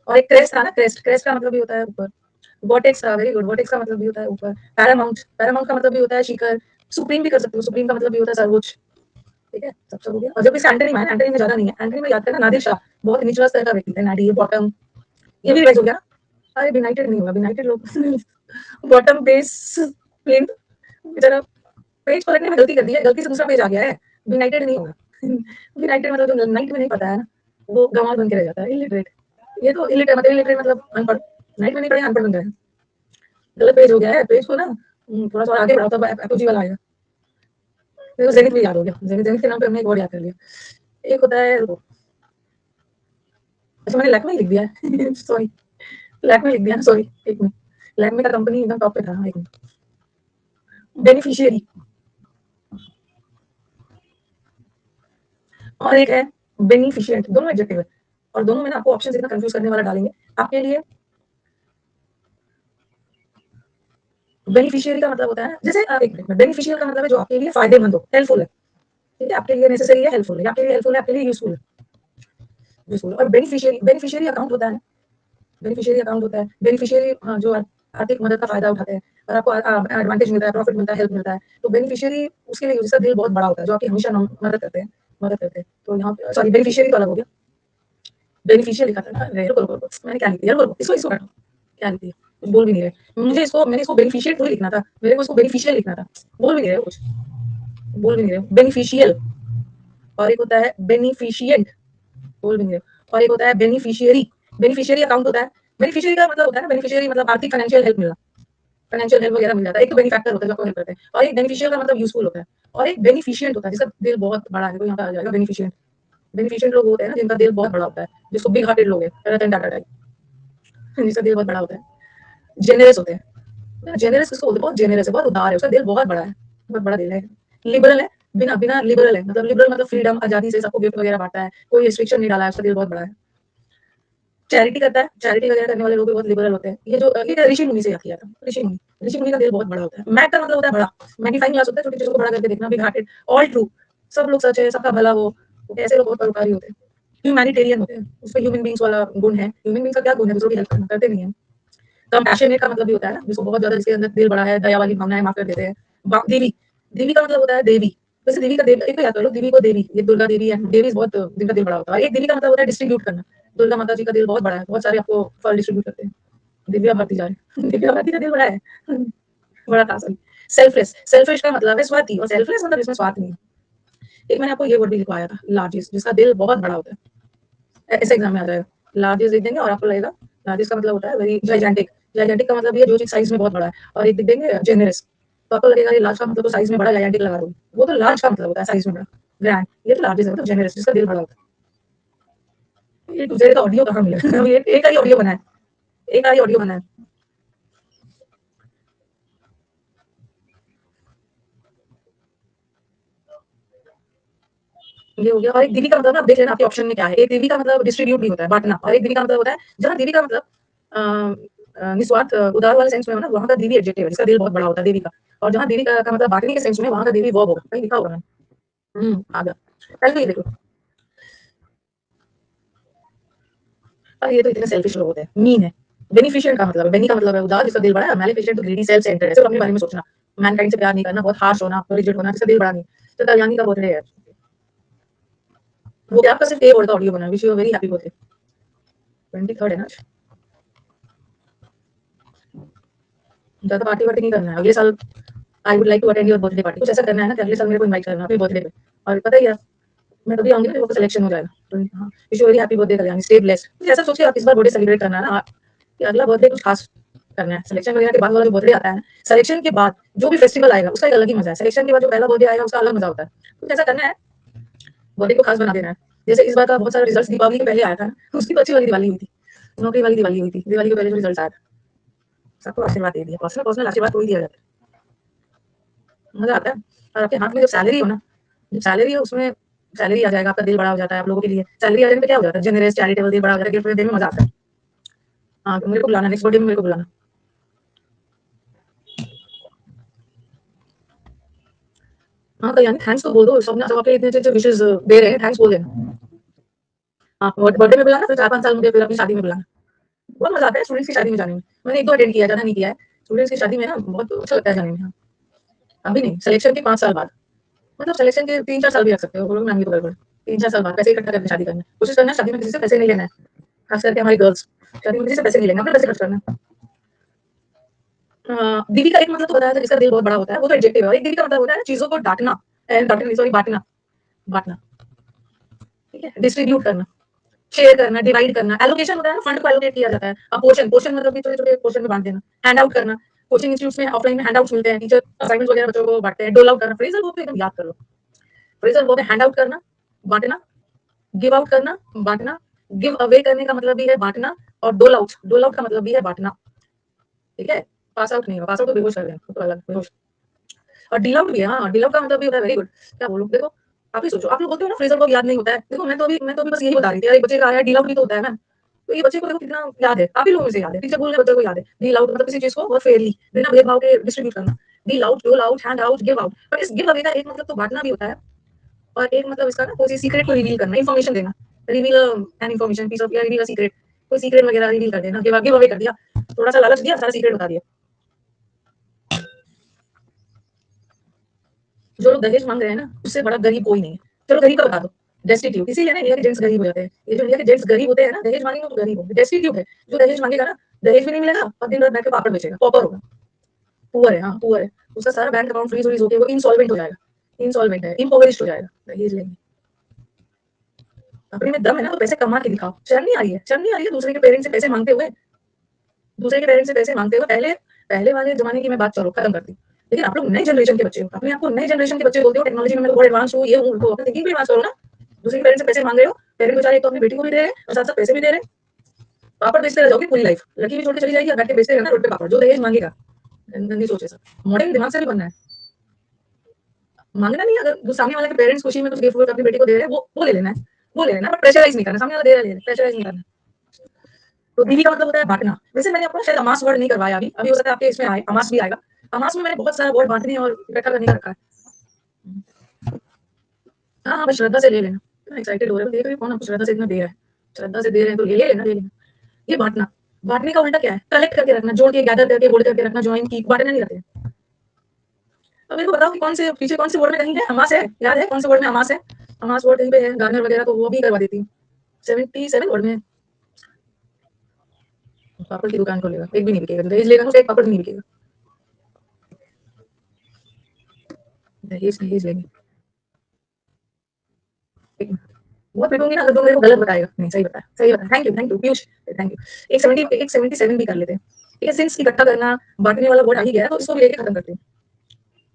और एक क्रेस्ट था ना, क्रेस्ट, क्रेस्ट का मतलब भी होता है ऊपर। वर्टेक्स था, वेरी गुड, वर्टेक्स का मतलब भी होता है ऊपर। पैरामाउंट, पैरामाउंट का मतलब भी होता है शिखर। सुप्रीम भी कर सकते हो, सुप्रीम का मतलब भी होता है सर्वोच्च। ठीक है, सब हो गया। और जब इसका एंटनी में, एंटनी में ज्यादा नहीं है, एंटनी में याद करना, नादिर शाह बहुत निचला स्तर का व्यक्ति था, नाडी, बॉटम, ये भी रिवाइज हो गया ना। अरे बिनाइटेड नहीं होगा, बिनाइटेड लोग बॉटम बेस प्लेन, जरा पेज पलटने में गलती कर दी है, गलती से दूसरा पेज आ गया है, बिनाइटेड नहीं होगा। बिनाइटेड मतलब जो नाइट में नहीं पता है ना, वो गंवार बन के रह जाता है, इलिटरेट। ये तो इलिटरेट मतलब अनपढ़, नाइट में नहीं पढ़े, अनपढ़ बन जाए। गलत पेज हो गया है, पेज को ना थोड़ा सा और आगे बढ़ाओ, तब एपोजी वाला आएगा। मेरे को जेनिथ भी याद हो गया, जेनिथ, जेनिथ के नाम पे हमने एक वर्ड याद कर लिया। एक होता है, अच्छा मैंने लैक्मे लिख दिया है सॉरी, लैक्मे लिख दिया, सॉरी, एक मिनट। लैक्मे का कंपनी एकदम टॉप पे था, एक मिनट। बेनिफिशियरी, और एक है बेनिफिशिएंट, दोनों एडजेक्टिव है, और दोनों में ना आपको ऑप्शन इतना कंफ्यूज करने वाला डालेंगे आपके लिए। बेनिफिशियरी का मतलब होता है, जैसे एक मिनट में, बेनिफिशियल का मतलब है जो आपके लिए फायदेमंद हो, हेल्पफुल है, ठीक है, आपके लिए नेसेसरी है, हेल्पफुल है, आपके लिए हेल्पफुल है, आपके लिए यूजफुल है, यूजफुल। और बेनिफिशियरी, बेनिफिशियरी अकाउंट होता है, बेनिफिशियरी अकाउंट होता है, बेनिफिशियरी जो आर्थिक मदद का फायदा उठाते हैं, और आपको एडवांटेज मिलता है, प्रॉफिट मिलता है, हेल्प मिलता है, तो बेनिफिशियरी उसके लिए जिसका दिल बहुत बड़ा होता है, जो आपकी हमेशा मदद करते हैं, मदद करते हैं। तो यहाँ पे सॉरी, बेनिफिशियरी तो अलग हो गया, बेनिफिशियल लिखा था ना, रुको रुको रुको, मैंने क्या लिख दिया, रुको रुको, इसको इसको हटाओ, क्या लिख दिया, कुछ बोल भी नहीं रहे मुझे, इसको मैंने इसको बेनिफिशियल थोड़ी लिखना था, मेरे को इसको बेनिफिशियल लिखना था, बोल भी नहीं रहे हो कुछ, बोल भी नहीं रहे हो, बेनिफिशियल। और एक होता है बेनिफिशिएंट, बोल भी नहीं रहे हो। और एक होता है बेनिफिशियरी, बेनिफिशियरी अकाउंट होता है, बेनिफिशियरी का मतलब होता है ना, बेनिफिशियरी मतलब आर्थिक फाइनेंशियल हेल्प मिलना, फाइनेंशियल हेल्प वगैरह मिल जाता है। एक तो बेनिफैक्टर होता है जो आपको हेल्प करते हैं, और एक बेनिफिशियल का मतलब यूजफुल होता है, और एक बेनिफिशिएंट होता है जिसका दिल बहुत बड़ा है, तो यहाँ पे आ जाएगा बेनिफिशिएंट। बेनिफिशिएंट लोग होते हैं ना जिनका दिल बहुत बड़ा होता है, जिसको बिग हार्टेड लोग है, रतन टाटा टाइप, जिसका दिल बहुत बड़ा होता है। जेनरस होते हैं, जेनरस किसको बोलते हैं, बहुत जेनरस है, बहुत उदार है, उसका दिल बहुत बड़ा है, बहुत बड़ा दिल है। लिबरल है, बिना बिना लिबरल है, मतलब लिबरल मतलब फ्रीडम, आजादी से सबको गिफ्ट वगैरह बांटता है, कोई रिस्ट्रिक्शन नहीं डाला है, उसका दिल बहुत बड़ा है। चैरिटी करता है, चैरिटी वगैरह करने वाले लोग भी बहुत लिबरल होते हैं। ये जो ये ऋषि मुनि से याद किया था, ऋषि मुनि, ऋषि मुनि का दिल बहुत बड़ा होता है। मैग का मतलब होता है बड़ा, मैग्नीफाइंग ग्लास होता है, छोटी चीजों को बड़ा करके देखना, बिग हार्टेड, ऑल ट्रू, सब लोग सच है, सबका भला हो, ऐसे लोग बहुत परोपकारी होते हैं। ह्यूमैनिटेरियन होते हैं, उसमें ह्यूमन बींग्स वाला गुण है, ह्यूमन बींग्स का क्या गुण है, दूसरों की हेल्प करना, करते नहीं है। कंपैशनेट का मतलब भी होता है ना, जिसको बहुत ज्यादा, जिसके अंदर दिल बड़ा है, दया वाली भावनाएं, माफ कर देते हैं। देवी, देवी का मतलब होता है देवी, वैसे देवी का देव, एक तो याद कर लो, देवी को देवी, ये दुर्गा देवी है, देवी बहुत, जिनका दिल बड़ा होता है। एक देवी का मतलब होता है डिस्ट्रीब्यूट करना, दुर्गा माता जी का दिल बहुत बड़ा है, बहुत सारे आपको फल डिस्ट्रीब्यूट करते हैं। दिव्या भारती जा रहे हैं दिव्या भारती का दिल बड़ा है बड़ा था सही। सेल्फलेस, सेल्फिश का मतलब है स्वार्थी, और सेल्फलेस मतलब इसमें स्वार्थ नहीं है। एक मैंने आपको ये वर्ड भी लिखवाया था, लार्जेस्ट, जिसका दिल बहुत बड़ा होता है, ऐसे एग्जाम में आ जाएगा। लार्जेस्ट लिख देंगे और आपको लगेगा, लार्जेस्ट का मतलब होता है वेरी जाइजेंटिक, जाइजेंटिक का मतलब ये जो चीज साइज में बहुत बड़ा है, और एक लिख देंगे जेनरस, तो आपको लगेगा ये लार्ज का मतलब तो साइज में बड़ा, जाइजेंटिक लगा दो, वो तो लार्ज का मतलब होता है साइज में बड़ा, ग्रैंड, ये तो लार्जेस्ट है मतलब जेनरस, जिसका दिल बड़ा होता है। ए टू जेड का ऑडियो कहाँ मिलेगा? अभी एक का ही ऑडियो बना है, एक का ही ऑडियो बना है। ये हो गया। और एक दिवी का मतलब ना, आप देख लेना आपके ऑप्शन में क्या है। एक दिवी का मतलब डिस्ट्रीब्यूट भी होता है, बांटना, और एक दिवी का मतलब होता है, जहाँ दिवी का मतलब निस्वार्थ उदार वाले सेंस में हो ना, वहाँ का दिवी एडजेक्टिव है, जिसका दिल बहुत बड़ा होता है देवी का। और जहाँ देवी का मतलब बांटने के सेंस में, वहाँ का देवी वर्ब होगा, कहीं लिखा होगा मैंने। आ गया। पहले तो ये देखो, और ये तो इतने सेल्फिश लोग होते हैं, मीन है। बेनिफिशिएंट का मतलब है, बेनी का मतलब है उदार, जिसका दिल बड़ा है। मैलेफिशिएंट तो ग्रीडी, सेल्फ सेंटर्ड है, सिर्फ अपने बारे में सोचना, मैनकाइंड से प्यार नहीं करना, बहुत हार्श होना, रिजिड होना, जिसका दिल बड़ा नहीं। तो कल्याणी का बर्थडे है, वो क्या आपका सिर्फ एक वर्ड का ऑडियो बना, wish you very happy birthday. 23rd है ना, ज्यादा पार्टी वार्टी नहीं करना है अगले साल। I would like to attend your birthday party, कुछ ऐसा करना है ना कि अगले साल मेरे को इनवाइट करना अपने बर्थडे पे। और पता ही है, मैं तभी आऊंगी ना जब आपका सिलेक्शन हो जाएगा। तो हाँ, wish you very happy birthday Kalyani, stay blessed. कुछ ऐसा सोच के आप इस बार बर्थडे सेलिब्रेट करना है ना, कि अगला बर्थडे कुछ खास करना है। सिलेक्शन वगैरह के बाद वाला जो बर्थडे आता है, सिलेक्शन के बाद जो भी फेस्टिवल आएगा उसका एक अलग ही मजा है। सिलेक्शन के बाद जो पहला बर्थडे आएगा उसका अलग मजा होता है। कुछ ऐसा करना है, बर्थडे को खास बना देना है। जैसे इस बार का बहुत सारा रिजल्ट दीपावली के पहले आया था ना, उसकी तो अच्छी वाली दिवाली हुई थी, नौकरी वाली दिवाली हुई थी। दिवाली के पहले जो रिजल्ट आया था, सबको आशीर्वाद दे दिया, पर्सनल पर्सनल आशीर्वाद कोई दिया जाता है, मजा आता है। और आपके हाथ में जब सैलरी हो ना, जब सैलरी हो उसमें सैलरी आ जाएगा, आपका दिल बड़ा हो जाता है। आप लोगों के लिए सैलरी आ जाने पे क्या हो जाता है, जनरस चैरिटेबल, दिल बड़ा हो जाता है, गिफ्ट देने में मजा आता है। हाँ, तो मेरे को बुलाना, नेक्स्ट बर्थडे में मेरे को बुलाना। हाँ कल्याणी, थैंक्स तो बोल दो, सब सब आपके इतने अच्छे विशेष दे रहे हैं, थैंक्स बोल देना। हाँ, बर्थडे में बुलाना, फिर 4-5 साल मुझे फिर अपनी शादी में बुलाना। बहुत मजा आता है स्टूडेंट्स की शादी में जाने में। मैंने एक दो अटेंड किया है, ज्यादा नहीं किया है। स्टूडेंट्स की शादी में ना बहुत अच्छा लगता है जाने में। हाँ, अभी नहीं, सिलेक्शन के 5 साल बाद, मतलब सिलेक्शन के 3-4 साल भी रख सकते हो, वो लोग महंगी तो गड़बड़। 3-4 साल बाद पैसे इकट्ठा करके शादी करना, कोशिश करना शादी में किसी से पैसे नहीं लेना है, खास करके हमारी गर्ल्स। शादी में किसी से पैसे नहीं लेना, अपने पैसे खर्च करना। दीदी का एक मतलब तो बताया था, जिसका दिल बहुत बड़ा होता है, वो तो एडजेक्टिव है। और एक दीदी का मतलब होता है चीजों को डांटना, डांटना सॉरी, बांटना। बांटना, ठीक है, डिस्ट्रीब्यूट करना, शेयर करना, डिवाइड करना। एलोकेशन होता है ना, फंड को एलोकेट किया जाता है। अब पोर्शन, पोर्शन मतलब कि छोटे छोटे पोर्शन में बांट देना। हैंड आउट करना, कोचिंग इंस्टीट्यूट में ऑफलाइन में हैंड आउट्स मिलते हैं, टीचर असाइनमेंट्स वगैरह बच्चों को बांटते हैं। डोल आउट करना, फ्रेजल वर्ब तो एकदम याद कर लो। फ्रेजल वर्ब है हैंड आउट करना, बांटना, गिव आउट करना, बांटना। गिव अवे करने का मतलब भी है बांटना, और डोल आउट, डोल आउट का मतलब भी है बांटना। ठीक है, पास आउट नहीं होगा, पास आउट तो बेहोश कर देना, वो तो अलग बेहोश। और डील आउट भी है, हाँ डील आउट का मतलब भी होता है वेरी गुड। क्या बोलूं, देखो आप ही सोचो, आप लोग बोलते हो ना फ्रेजल वर्ब याद नहीं होता है। देखो मैं तो अभी बस यही बता रही थी, एक बच्चे का आया डील आउट भी तो होता है ना। तो ये बच्चे को देखो कितना याद है, आप ही लोगों से याद है, टीचर बोल रहे बच्चे को याद है। डील आउट मतलब किसी चीज को बहुत फेयरली, बिना भेदभाव के डिस्ट्रीब्यूट करना। डील आउट, डोल out, hand out, give out. पर इस गिव अवे का एक मतलब तो बांटना भी होता है, और एक मतलब इसका ना कोई सीक्रेट को रिवील करना, इन्फॉर्मेशन देना। Reveal an information, piece of, या रिवील अ सीक्रेट, कोई सीक्रेट वगैरह रिवील कर देना, गिव अवे कर दिया, थोड़ा सा लालच दिया, सारा सीक्रेट बता दिया। जो लोग दहेज मांग रहे हैं ना, उससे बड़ा गरीब कोई नहीं है। चलो गरीब का बता दो, डेस्टिट्यूट। इसीलिए ना इंडिया के जेंट्स गरीब हो जाते हैं। ये जो इंडिया के जेंट्स गरीब होते हैं ना, दहेज मांगेंगे तो गरीब होंगे, डेस्टिट्यूट है। जो दहेज मांगेगा ना, दहेज भी नहीं मिलेगा, और दिन रात बैठ के पापड़ बेचेगा, पॉपर होगा। पुअर है, हाँ पुअर है। उसका सारा बैंक अकाउंट फ्रीज होके वो इंसॉल्वेंट हो जाएगा। इंसॉल्वेंट है, इम्पोवरिश्ड हो जाएगा, दहेज लेंगे। अपने में दम है ना तो पैसे कमा के दिखाओ। शर्म नहीं आ रही है, शर्म नहीं आ रही है दूसरे के पेरेंट्स से पैसे मांगते हुए, दूसरे के पेरेंट्स से पैसे मांगते हुए। पहले पहले वाले जमाने की मैं बात करो खत्म करती। लेकिन आप लोग नई जनरेशन के बच्चे हो, अपने आप को नई जनरेशन के बच्चे बोलते हो, टेक्नोलॉजी में मैं तो बहुत एडवांस हूँ, ये हूँ, वो। अपनी थिंकिंग भी एडवांस करो ना। दूसरे के पेरेंट्स से पैसे मांग रहे हो, पेरेंट बेचारे एक तो अपनी बेटी को भी दे रहे हैं और साथ साथ पैसे भी दे रहे हैं। पापड़ बेचते रह जाओगे पूरी लाइफ, लड़की भी छोड़ के चली जाएगी और बैठ के बेचते रहना रोड पे पापड़, जो दहेज मांगेगा। गंदी सोच है सब, मॉडर्न दिमाग से भी बनना है। मांगना नहीं, अगर सामने वाले के पेरेंट्स खुशी में कुछ गिफ्ट अपनी बेटी को दे रहे हैं, वो ले लेना है, वो ले लेना, बट प्रेशराइज नहीं करना। सामने वाला दे रहा है, प्रेशराइज नहीं करना। तो दीदी का मतलब होता है बांटना। वैसे मैंने आपको शायद अमास वर्ड नहीं करवाया अभी, अभी हो सकता है आपके इसमें आए, अमास भी आएगा। अमास में मैंने बहुत सारा वर्ड बांटने और इकट्ठा करने का रखा है। हाँ हाँ, बस श्रद्धा से ले लेना। इतना एक्साइटेड हो रहे हो, देख रहे हो कौन आपको श्रद्धा से इतना दे रहा है। श्रद्धा से दे रहे हैं तो ले लेना, ले लेना। ये बांटना, बांटने का उल्टा क्या है, कलेक्ट करके रखना, जोड़ के, गैदर करके, होल्ड करके रखना, ज्वाइन की, बांटना नहीं रहते। अब मेरे को बताओ कि कौन से पीछे कौन से वर्ड में कहीं है अमास है, याद है कौन से वर्ड में अमास है? अमास वर्ड कहीं पे है, गार्नर वगैरह, तो वो भी करवा देती हूँ। 77 वर्ड में। पापड़ की दुकान खोलेगा, एक भी नहीं बिकेगा। दहेज लेगा ना, उसका एक पापड़ भी नहीं बिकेगा। दहेज दहेज लेंगे, एक बहुत पिटूंगी ना अगर तुम मेरे को गलत बताएगा। नहीं सही बताया, सही बताया, thank you Piyush, thank you. एक 77 भी कर लेते हैं। ठीक है, सिंस इकट्ठा करना, बांटने वाला वर्ड आ ही गया है, तो इसको भी लेके खत्म करते हैं।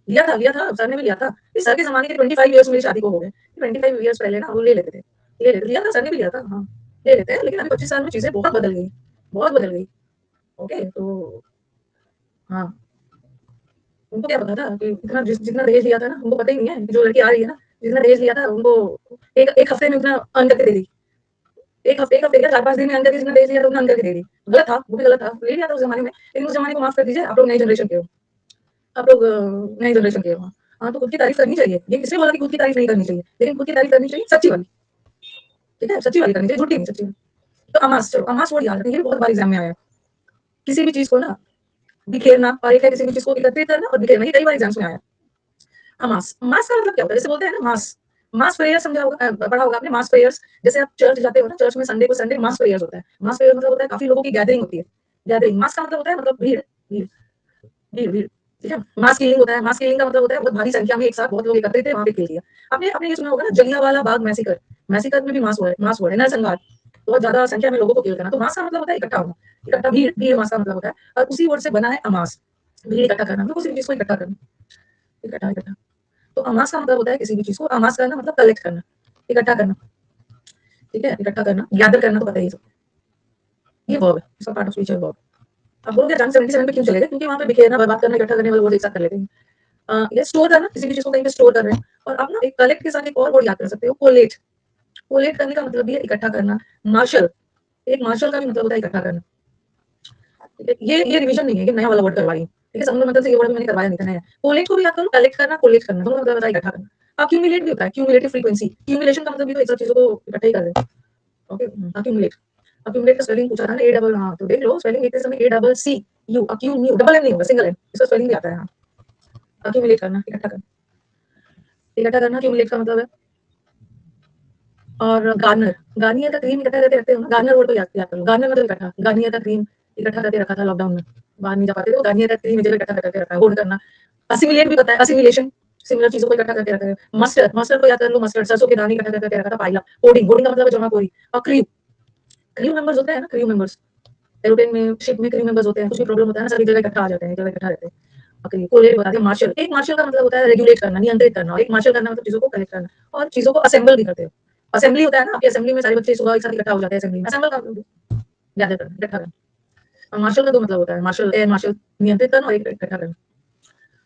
लिया था सर ने भी लिया था। इस सर के जमाने के 25 ईयर्स मेरी शादी को हो गए। 25 ईयर्स पहले ना वो ले लेते थे, ले लेते, लिया था सर ने भी लिया था। हाँ, ले लेते हैं, लेकिन अभी 25 साल में चीजें बहुत बदल गई, बहुत बदल गई। ओके, तो हाँ, उनको क्या पता था कि इतना जितना दहेज लिया था ना, उनको पता ही नहीं है जो लड़की आ रही है ना, जितना दहेज लिया था उनको एक हफ्ते में उतना अर्न करके दे दी। एक हफ्ते क्या 4-5 दिन में अर्न करके जितना दहेज लिया था उतना अर्न करके दे दी। गलत था, वो भी गलत था, ले लिया था उस जमाने में, लेकिन उस जमाने को माफ कर दीजिए, आप लोग नई जनरेशन के हो, आप लोग नई जनरेशन के हो। हाँ, तो खुद की तारीफ करनी चाहिए, ये किसने बोला कि खुद की तारीफ नहीं करनी चाहिए, लेकिन खुद की तारीफ करनी चाहिए सच्ची वाली, ठीक है, सच्ची वाली करनी चाहिए, झूठी नहीं, सच्ची वाली। तो अमास, चलो अमास वर्ड याद रखें, ये भी बहुत बार एग्जाम में आया है। किसी भी चीज को ना बिखेरना, और एक है किसी भी चीज को एकत्रित करना और बिखेरना, ये कई बार एग्जाम्स में आया है। मास मास का मतलब क्या होता है, जैसे बोलते हैं ना मास, मास प्रेयर समझा होगा, पढ़ा होगा आपने मास प्रेयर्स। जैसे आप चर्च जाते हो ना, चर्च में संडे को संडे मास प्रेयर्स होता है। मास प्रेयर मतलब होता है काफी लोगों की गैदरिंग होती है, गैदरिंग। मास का मतलब होता है मतलब भीड़, भीड़, भीड़, भीड़, ठीक है। मास कीलिंग होता है, मास कीलिंग का मतलब होता है बहुत भारी संख्या में एक साथ बहुत लोग एकत्रित थे, वहां पे किल किया। आपने आपने ये सुना होगा ना जलियांवाला बाग मैसेकर, मैसेकर में भी मास हुआ है, मास हुआ है, नरसंहार, बहुत ज्यादा संख्या में लोगों को किल करना। तो मास का मतलब होता है इकट्ठा होना, इकट्ठा, भीड़, भीड़ मास का मतलब होता है, और उसी वर्ड से बना है अमास, भीड़ इकट्ठा करना, मतलब किसी भी चीज को इकट्ठा करना, इकट्ठा, इकट्ठा। तो अमास का मतलब होता है किसी भी चीज को, अमास करना मतलब कलेक्ट करना, इकट्ठा करना, ठीक है, इकट्ठा करना, गैदर करना तो पता ही है सब। ये वर्ब है, इसका पार्ट ऑफ स्पीच है वर्ब। अब बोलोगे रंग 77 पे क्यों चले गए, क्योंकि वहां पे बिखेरना, बर्बाद करना, इकट्ठा करने वाले वर्ड एक साथ कर लेते हैं। ये स्टोर करना, किसी भी चीज को कहीं पे स्टोर कर रहे हैं। और आप ना एक कलेक्ट के साथ एक और वर्ड याद कर सकते हो, कोलेट। कोलेट करने का मतलब भी है इकट्ठा करना। मार्शल, एक मार्शल का भी मतलब होता है इकट्ठा करना, ठीक है। ये रिवीजन नहीं है, ये नया वाला वर्ड करवाई, ठीक है। समुद्र मंथन से ये वर्ड मैंने करवाया नहीं था, नया। कोलेट को भी याद करो, कलेक्ट करना, कोलेट करना, दोनों मतलब होता है इकट्ठा करना। अक्यूमुलेट भी होता है, क्यूमुलेटिव फ्रीक्वेंसी, क्यूमुलेशन का मतलब भी तो एक साथ चीजों को इकट्ठा ही कर रहे हैं। ओके, अक्यूमुलेट, अक्यूमुलेट का स्पेलिंग पूछा था ना, ए डबल, हाँ तो देख लो स्पेलिंग लिखते समय A double C U, accumu, double N नहीं होगा, सिंगल एन, इसका स्पेलिंग भी आता है। हाँ, अक्यूमुलेट करना, इकट्ठा करना, इकट्ठा करना अक्यूमुलेट का मतलब है। और गार्नर, गार्नियर का क्रीम इकट्ठा करके रखते हो ना, गार्नर वर्ड तो याद याद करो, गार्नर मतलब इकट्ठा, गार्नियर का क्रीम इकट्ठा करके रखा था लॉकडाउन में, बाहर नहीं जा पाते थे, तो गार्नियर का क्रीम इकट्ठा करके रखा है, होल्ड करना। असिमिलेट भी पता है, असिमिलेशन, सिमिलर चीजों को इकट्ठा करके रखा है। मस्टर्ड, मस्टर्ड को याद कर लो, मस्टर्ड सरसों के दाने इकट्ठा करके रखा था, पाइला। कोडिंग, कोडिंग का मतलब है जमा कोई। और क्रू, क्रू मेंबर्स होते हैं ना, क्रू मेंबर्स, एरोप्लेन में, शिप में क्रू मेंबर्स होते हैं, कुछ भी प्रॉब्लम होता है ना, सभी जगह इकट्ठा आ जाते हैं, एक जगह इकट्ठा रहते हैं। ओके, कोलेट बता दिया। मार्शल, एक मार्शल का मतलब होता है रेगुलेट करना, नियंत्रित करना, और एक मार्शल करना मतलब चीजों को कलेक्ट करना और चीजों को असेंबल भी करते हो। असेंबली होता है ना, आपकी असेंबली में सारे बच्चे सुबह एक साथ इकट्ठा हो जाते हैं, असेंबली में, असेंबल का गैदर करना, इकट्ठा करना। और मार्शल का दो मतलब होता है, मार्शल, एयर मार्शल, नियंत्रित करना, और एक इकट्ठा करना।